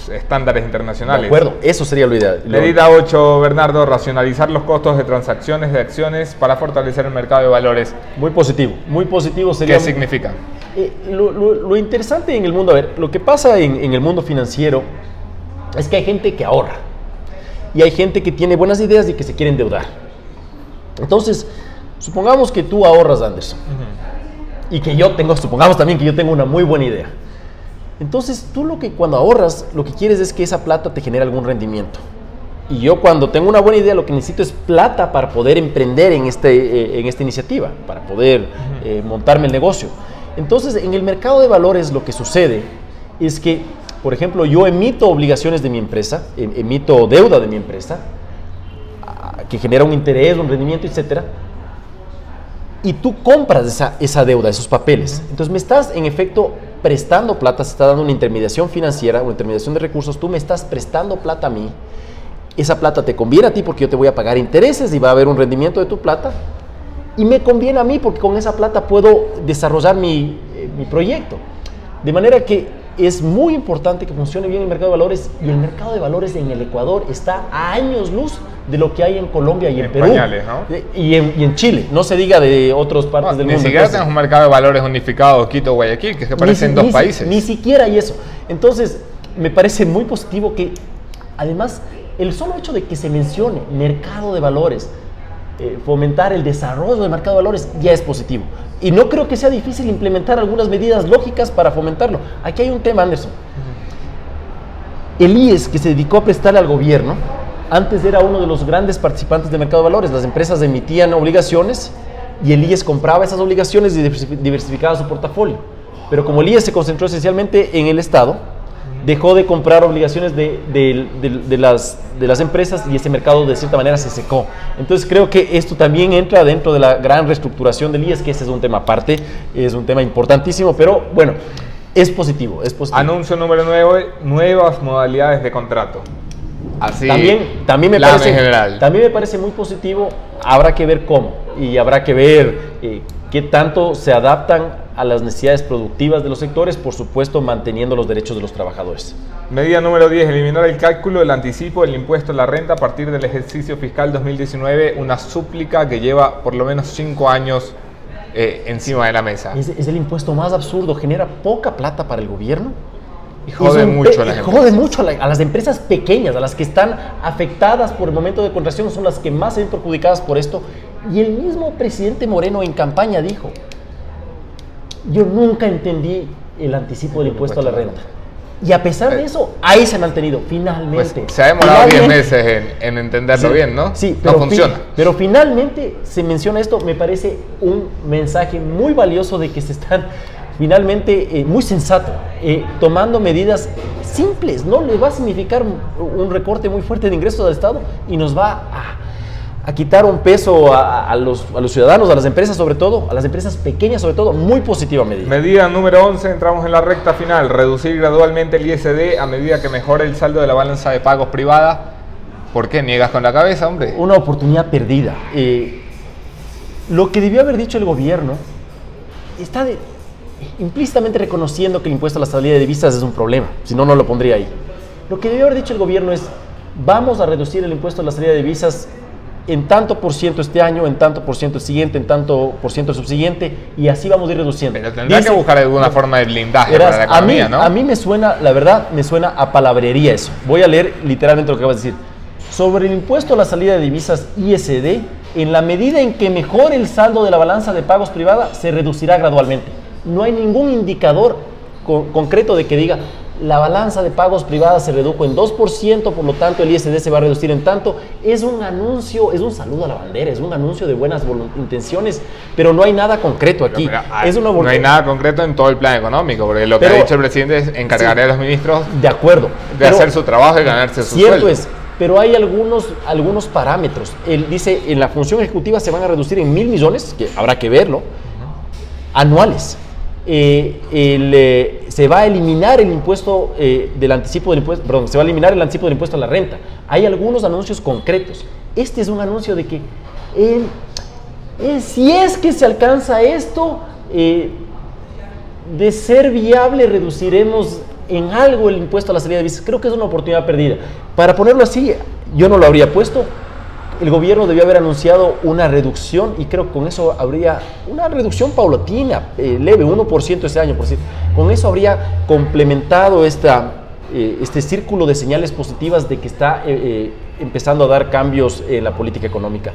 estándares internacionales. De acuerdo, eso sería lo ideal. Medida 8, Bernardo, racionalizar los costos de transacciones de acciones para fortalecer el mercado de valores. Muy positivo sería. ¿Qué significa? Lo interesante en el mundo, a ver, lo que pasa en el mundo financiero es que hay gente que ahorra y hay gente que tiene buenas ideas y que se quiere endeudar. Entonces, supongamos que tú ahorras, Anderson, y que supongamos también que yo tengo una muy buena idea. Entonces, tú cuando ahorras, lo que quieres es que esa plata te genere algún rendimiento. Y yo cuando tengo una buena idea, lo que necesito es plata para poder emprender en esta iniciativa, para poder montarme el negocio. Entonces, en el mercado de valores lo que sucede es que, por ejemplo, yo emito obligaciones de mi empresa, emito deuda de mi empresa, que genera un interés, un rendimiento, etcétera. Y tú compras esa deuda, esos papeles. Entonces me estás, en efecto, prestando plata, se está dando una intermediación financiera, una intermediación de recursos, tú me estás prestando plata a mí, esa plata te conviene a ti porque yo te voy a pagar intereses y va a haber un rendimiento de tu plata, y me conviene a mí porque con esa plata puedo desarrollar mi proyecto. De manera que es muy importante que funcione bien el mercado de valores, y el mercado de valores en el Ecuador está a años luz de lo que hay en Colombia y en Perú. Pañales, ¿no? Y en Chile, no se diga de otras partes del mundo. Ni siquiera tenemos un mercado de valores unificado, Quito, Guayaquil, que se parecen dos países. Ni siquiera hay eso. Entonces, me parece muy positivo que, además, el solo hecho de que se mencione mercado de valores, fomentar el desarrollo del mercado de valores, ya es positivo. Y no creo que sea difícil implementar algunas medidas lógicas para fomentarlo. Aquí hay un tema, Anderson. El IES, que se dedicó a prestarle al gobierno, antes era uno de los grandes participantes del mercado de valores. Las empresas emitían obligaciones y el IES compraba esas obligaciones y diversificaba su portafolio. Pero como el IES se concentró esencialmente en el Estado, dejó de comprar obligaciones de las empresas, y ese mercado de cierta manera se secó. Entonces creo que esto también entra dentro de la gran reestructuración del IES, que ese es un tema aparte, es un tema importantísimo, pero bueno, es positivo. Anuncio número 9, nuevas modalidades de contrato. Así, también me parece muy positivo. Habrá que ver cómo, y habrá que ver qué tanto se adaptan a las necesidades productivas de los sectores, por supuesto manteniendo los derechos de los trabajadores. Medida número 10, eliminar el cálculo del anticipo del impuesto a la renta a partir del ejercicio fiscal 2019, una súplica que lleva por lo menos 5 años encima de la mesa. Es el impuesto más absurdo, genera poca plata para el gobierno. Y jode mucho a las empresas. Jode mucho a las empresas pequeñas, a las que están afectadas por el momento de contracción, son las que más se ven perjudicadas por esto. Y el mismo presidente Moreno en campaña dijo: yo nunca entendí el anticipo del impuesto a la renta. Y a pesar de eso, ahí se han mantenido, finalmente. Pues se ha demorado 10 meses en entenderlo bien, ¿no? Sí, no funciona. Pero finalmente se menciona esto, me parece un mensaje muy valioso de que se están finalmente, muy sensato, tomando medidas simples. No le va a significar un recorte muy fuerte de ingresos al Estado y nos va a quitar un peso a los ciudadanos, a las empresas sobre todo, a las empresas pequeñas sobre todo, muy positiva medida. Medida número 11, entramos en la recta final, reducir gradualmente el ISD a medida que mejore el saldo de la balanza de pagos privada. ¿Por qué niegas con la cabeza, hombre? Una oportunidad perdida. Lo que debió haber dicho el gobierno está implícitamente reconociendo que el impuesto a la salida de divisas es un problema, si no, no lo pondría ahí. Lo que debió haber dicho el gobierno es: vamos a reducir el impuesto a la salida de divisas en tanto por ciento este año, en tanto por ciento el siguiente, en tanto por ciento el subsiguiente, y así vamos a ir reduciendo. Pero tendrá que buscar alguna forma de blindaje para la economía, ¿no? A mí me suena, la verdad, me suena a palabrería eso. Voy a leer literalmente lo que acabas de decir. Sobre el impuesto a la salida de divisas ISD, en la medida en que mejore el saldo de la balanza de pagos privada, se reducirá gradualmente. No hay ningún indicador concreto de que diga la balanza de pagos privadas se redujo en 2%, por lo tanto el ISD se va a reducir en tanto. Es un anuncio, es un saludo a la bandera, es un anuncio de buenas intenciones, pero no hay nada concreto aquí. No hay nada concreto en todo el plan económico, porque lo que ha dicho el presidente es encargarle a los ministros de acuerdo, de hacer su trabajo y ganarse su sueldo. Cierto es, pero hay algunos parámetros. Él dice, en la función ejecutiva se van a reducir en 1.000 millones, que habrá que verlo, anuales. Se va a eliminar el impuesto del anticipo del impuesto, perdón, se va a eliminar el anticipo del impuesto a la renta. Hay algunos anuncios concretos. Este es un anuncio de que si es que se alcanza esto, de ser viable reduciremos en algo el impuesto a la salida de divisas. Creo que es una oportunidad perdida. Para ponerlo así, yo no lo habría puesto. El gobierno debió haber anunciado una reducción y creo que con eso habría una reducción paulatina, leve, 1% este año, por decir. Con eso habría complementado este círculo de señales positivas de que está empezando a dar cambios en la política económica.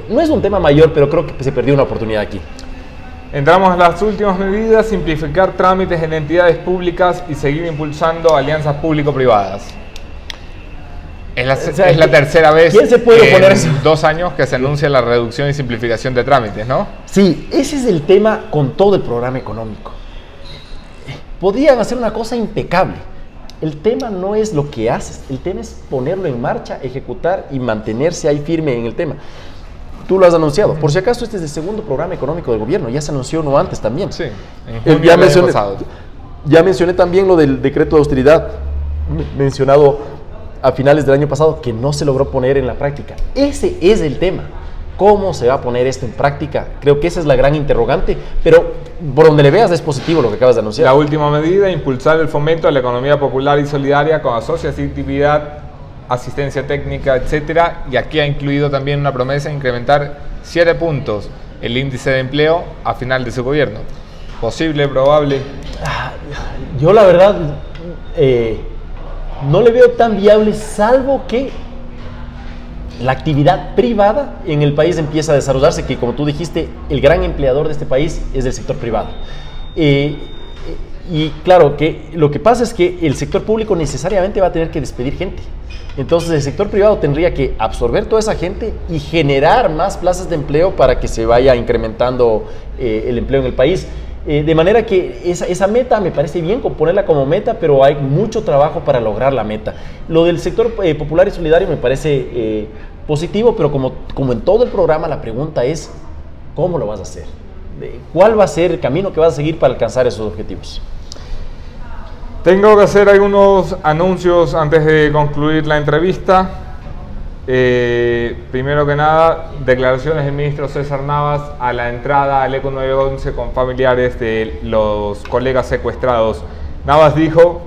No es un tema mayor, pero creo que se perdió una oportunidad aquí. Entramos a las últimas medidas: simplificar trámites en entidades públicas y seguir impulsando alianzas público-privadas. Es la tercera vez en 2 años que se anuncia la reducción y simplificación de trámites, ¿no? Sí, ese es el tema con todo el programa económico. Podrían hacer una cosa impecable. El tema no es lo que haces, el tema es ponerlo en marcha, ejecutar y mantenerse ahí firme en el tema. Tú lo has anunciado. Por si acaso, este es el segundo programa económico del gobierno. Ya se anunció uno antes también. Sí, en junio del año pasado. Ya mencioné también lo del decreto de austeridad, mencionado a finales del año pasado, que no se logró poner en la práctica. Ese es el tema. ¿Cómo se va a poner esto en práctica? Creo que esa es la gran interrogante, pero por donde le veas es positivo lo que acabas de anunciar. La última medida: impulsar el fomento de la economía popular y solidaria con asociatividad, asistencia técnica, etcétera. Y aquí ha incluido también una promesa de incrementar 7 puntos el índice de empleo a final de su gobierno. ¿Posible, probable? Yo la verdad no le veo tan viable, salvo que la actividad privada en el país empieza a desarrollarse, que como tú dijiste, el gran empleador de este país es el sector privado. Y claro, que lo que pasa es que el sector público necesariamente va a tener que despedir gente. Entonces el sector privado tendría que absorber toda esa gente y generar más plazas de empleo para que se vaya incrementando el empleo en el país. De manera que esa meta me parece bien ponerla como meta, pero hay mucho trabajo para lograr la meta. Lo del sector popular y solidario me parece positivo, pero como en todo el programa, la pregunta es ¿cómo lo vas a hacer? ¿Cuál va a ser el camino que vas a seguir para alcanzar esos objetivos? Tengo que hacer algunos anuncios antes de concluir la entrevista. Primero que nada, declaraciones del ministro César Navas a la entrada al ECO 911 con familiares de los colegas secuestrados. Navas dijo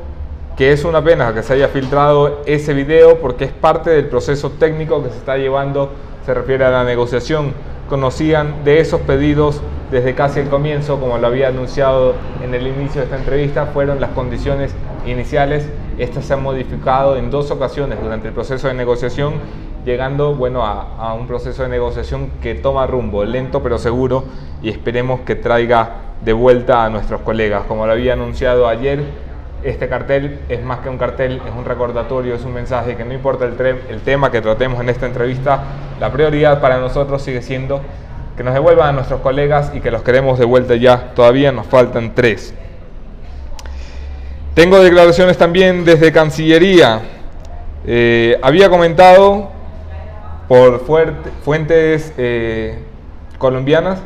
que es una pena que se haya filtrado ese video porque es parte del proceso técnico que se está llevando, se refiere a la negociación. Conocían de esos pedidos desde casi el comienzo, como lo había anunciado en el inicio de esta entrevista, fueron las condiciones iniciales. Estas se han modificado en 2 ocasiones durante el proceso de negociación, llegando a un proceso de negociación que toma rumbo, lento pero seguro, y esperemos que traiga de vuelta a nuestros colegas. Como lo había anunciado ayer, este cartel es más que un cartel, es un recordatorio, es un mensaje que no importa el tema que tratemos en esta entrevista, la prioridad para nosotros sigue siendo que nos devuelvan a nuestros colegas y que los queremos de vuelta ya. Todavía nos faltan 3. Tengo declaraciones también desde Cancillería. Había comentado por fuentes colombianas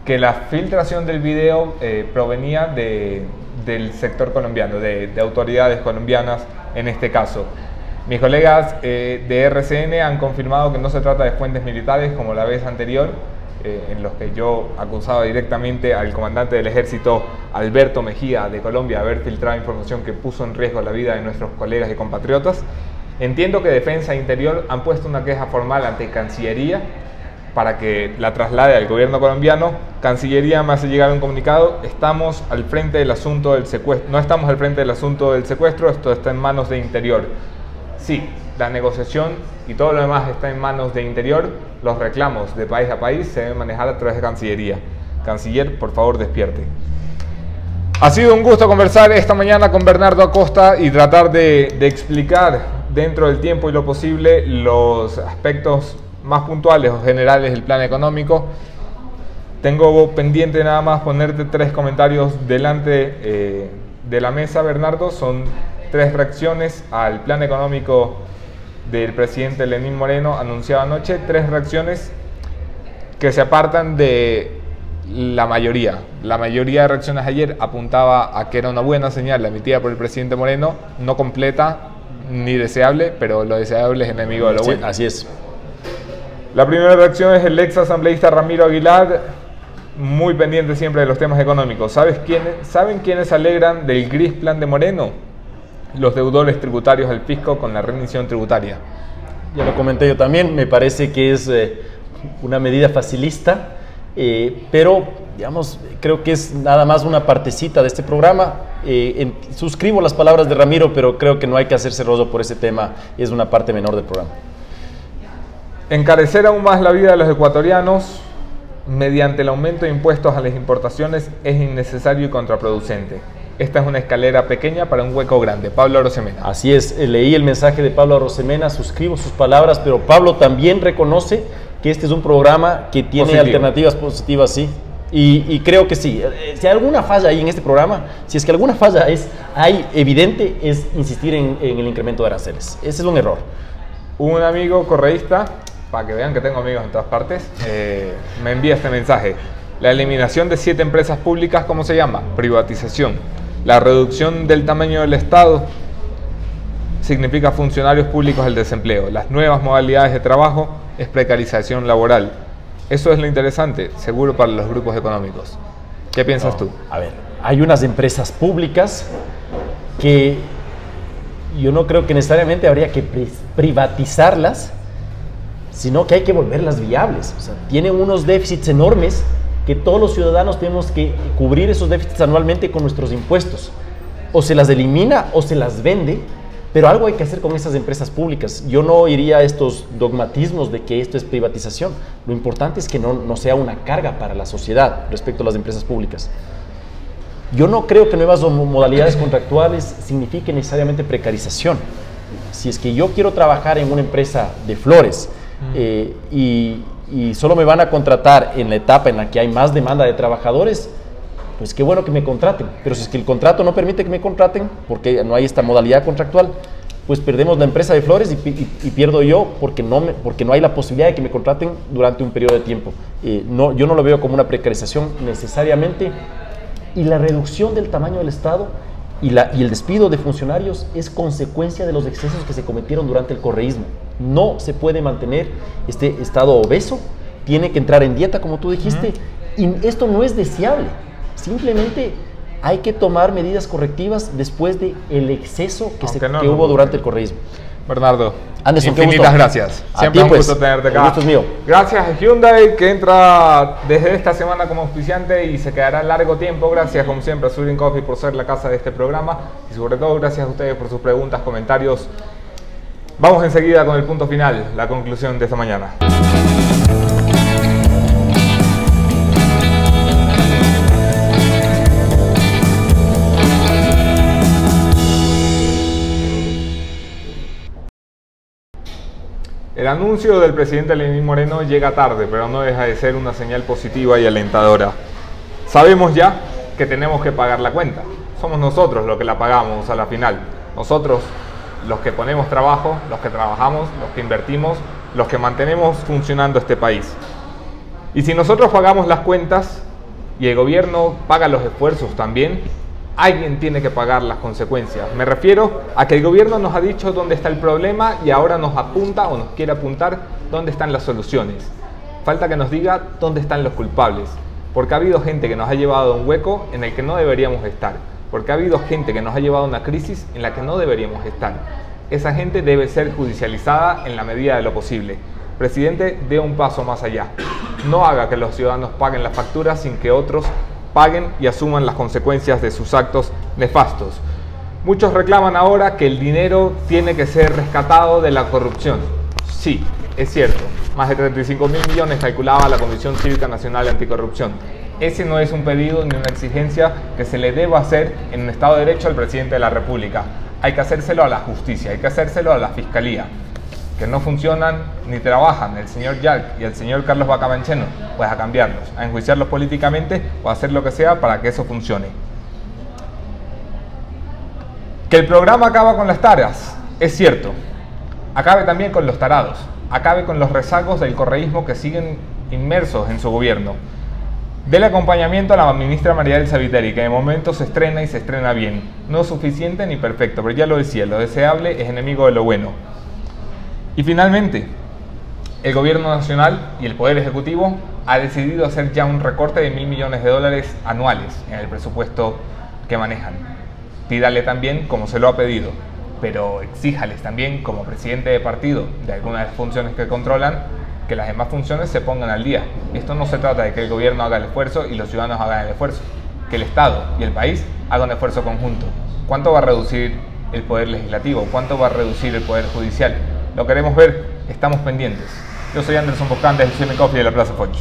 que la filtración del video provenía del sector colombiano, de autoridades colombianas en este caso. Mis colegas de RCN han confirmado que no se trata de fuentes militares como la vez anterior, en los que yo acusaba directamente al comandante del ejército Alberto Mejía de Colombia de haber filtrado información que puso en riesgo la vida de nuestros colegas y compatriotas. Entiendo que Defensa e Interior han puesto una queja formal ante Cancillería para que la traslade al gobierno colombiano. Cancillería me hace llegar un comunicado: estamos al frente del asunto del secuestro. No estamos al frente del asunto del secuestro, esto está en manos de Interior. Sí, la negociación y todo lo demás está en manos de Interior. Los reclamos de país a país se deben manejar a través de Cancillería. Canciller, por favor, despierte. Ha sido un gusto conversar esta mañana con Bernardo Acosta y tratar de explicar dentro del tiempo y lo posible los aspectos más puntuales o generales del plan económico. Tengo pendiente nada más ponerte 3 comentarios delante de la mesa, Bernardo. Son 3 reacciones al plan económico del presidente Lenín Moreno anunciado anoche. 3 reacciones que se apartan de la mayoría. La mayoría de reacciones ayer apuntaba a que era una buena señal la emitida por el presidente Moreno, no completa ni deseable, pero lo deseable es enemigo de lo bueno. Sí, así es. La primera reacción es el ex asambleísta Ramiro Aguilar, muy pendiente siempre de los temas económicos. ¿Saben quiénes se alegran del gris plan de Moreno? Los deudores tributarios al fisco con la rendición tributaria. Ya lo comenté yo también, me parece que es una medida facilista, pero digamos, creo que es nada más una partecita de este programa. Suscribo las palabras de Ramiro, pero creo que no hay que hacerse roso por ese tema, es una parte menor del programa. Encarecer aún más la vida de los ecuatorianos mediante el aumento de impuestos a las importaciones es innecesario y contraproducente. Esta es una escalera pequeña para un hueco grande. Pablo Arosemena. Así es, leí el mensaje de Pablo Arosemena, suscribo sus palabras, pero Pablo también reconoce que este es un programa que tiene alternativas positivas, sí. Y creo que sí. Si hay alguna falla ahí en este programa, si es que alguna falla hay evidente, es insistir en el incremento de aranceles. Ese es un error. Un amigo correísta, para que vean que tengo amigos en todas partes, me envía este mensaje. La eliminación de 7 empresas públicas, ¿cómo se llama? Privatización. La reducción del tamaño del Estado significa funcionarios públicos del desempleo. Las nuevas modalidades de trabajo es precarización laboral. Eso es lo interesante, seguro para los grupos económicos. ¿Qué piensas tú? A ver, hay unas empresas públicas que yo no creo que necesariamente habría que privatizarlas, sino que hay que volverlas viables. O sea, tienen unos déficits enormes que todos los ciudadanos tenemos que cubrir esos déficits anualmente con nuestros impuestos. O se las elimina o se las vende, pero algo hay que hacer con esas empresas públicas. Yo no iría a estos dogmatismos de que esto es privatización. Lo importante es que no sea una carga para la sociedad respecto a las empresas públicas. Yo no creo que nuevas modalidades contractuales signifiquen necesariamente precarización. Si es que yo quiero trabajar en una empresa de flores y solo me van a contratar en la etapa en la que hay más demanda de trabajadores, pues qué bueno que me contraten. Pero si es que el contrato no permite que me contraten, porque no hay esta modalidad contractual, pues perdemos la empresa de flores y pierdo yo porque no hay la posibilidad de que me contraten durante un periodo de tiempo. Yo no lo veo como una precarización necesariamente. Y la reducción del tamaño del Estado y el despido de funcionarios es consecuencia de los excesos que se cometieron durante el correísmo. No se puede mantener este Estado obeso, tiene que entrar en dieta, como tú dijiste, y esto no es deseable. Simplemente hay que tomar medidas correctivas después del exceso que hubo durante el correísmo. Bernardo, Anderson, infinitas gracias. Siempre un gusto tenerte acá. El gusto es mío. Gracias a Hyundai, que entra desde esta semana como auspiciante y se quedará largo tiempo. Gracias, como siempre, a Sweden Coffee por ser la casa de este programa. Y sobre todo, gracias a ustedes por sus preguntas, comentarios. Vamos enseguida con el punto final, la conclusión de esta mañana. El anuncio del presidente Lenín Moreno llega tarde, pero no deja de ser una señal positiva y alentadora. Sabemos ya que tenemos que pagar la cuenta. Somos nosotros los que la pagamos a la final. Nosotros, los que ponemos trabajo, los que trabajamos, los que invertimos, los que mantenemos funcionando este país. Y si nosotros pagamos las cuentas y el gobierno paga los esfuerzos también, alguien tiene que pagar las consecuencias. Me refiero a que el gobierno nos ha dicho dónde está el problema y ahora nos apunta o nos quiere apuntar dónde están las soluciones. Falta que nos diga dónde están los culpables, porque ha habido gente que nos ha llevado a un hueco en el que no deberíamos estar, porque ha habido gente que nos ha llevado a una crisis en la que no deberíamos estar. Esa gente debe ser judicializada en la medida de lo posible. Presidente, dé un paso más allá. No haga que los ciudadanos paguen las facturas sin que otros paguen y asuman las consecuencias de sus actos nefastos. Muchos reclaman ahora que el dinero tiene que ser rescatado de la corrupción. Sí, es cierto, más de 35.000 millones calculaba la Comisión Cívica Nacional Anticorrupción. Ese no es un pedido ni una exigencia que se le deba hacer en un Estado de Derecho al presidente de la República. Hay que hacérselo a la justicia, hay que hacérselo a la fiscalía, que no funcionan ni trabajan el señor Yark y el señor Carlos Bacamancheno, pues a cambiarlos, a enjuiciarlos políticamente o a hacer lo que sea para que eso funcione. Que el programa acaba con las taras, es cierto. Acabe también con los tarados, acabe con los rezagos del correísmo que siguen inmersos en su gobierno. Dele acompañamiento a la ministra María Elsa Viteri, que de momento se estrena y se estrena bien. No suficiente ni perfecto, pero ya lo decía, lo deseable es enemigo de lo bueno. Y finalmente, el gobierno nacional y el Poder Ejecutivo ha decidido hacer ya un recorte de $1.000 millones anuales en el presupuesto que manejan. Pídale también como se lo ha pedido, pero exíjales también como presidente de partido de algunas de las funciones que controlan, que las demás funciones se pongan al día. Esto no se trata de que el gobierno haga el esfuerzo y los ciudadanos hagan el esfuerzo, que el Estado y el país hagan un esfuerzo conjunto. ¿Cuánto va a reducir el poder legislativo? ¿Cuánto va a reducir el poder judicial? Lo queremos ver, estamos pendientes. Yo soy Anderson Boscante, de Coffee de la Plaza Foch.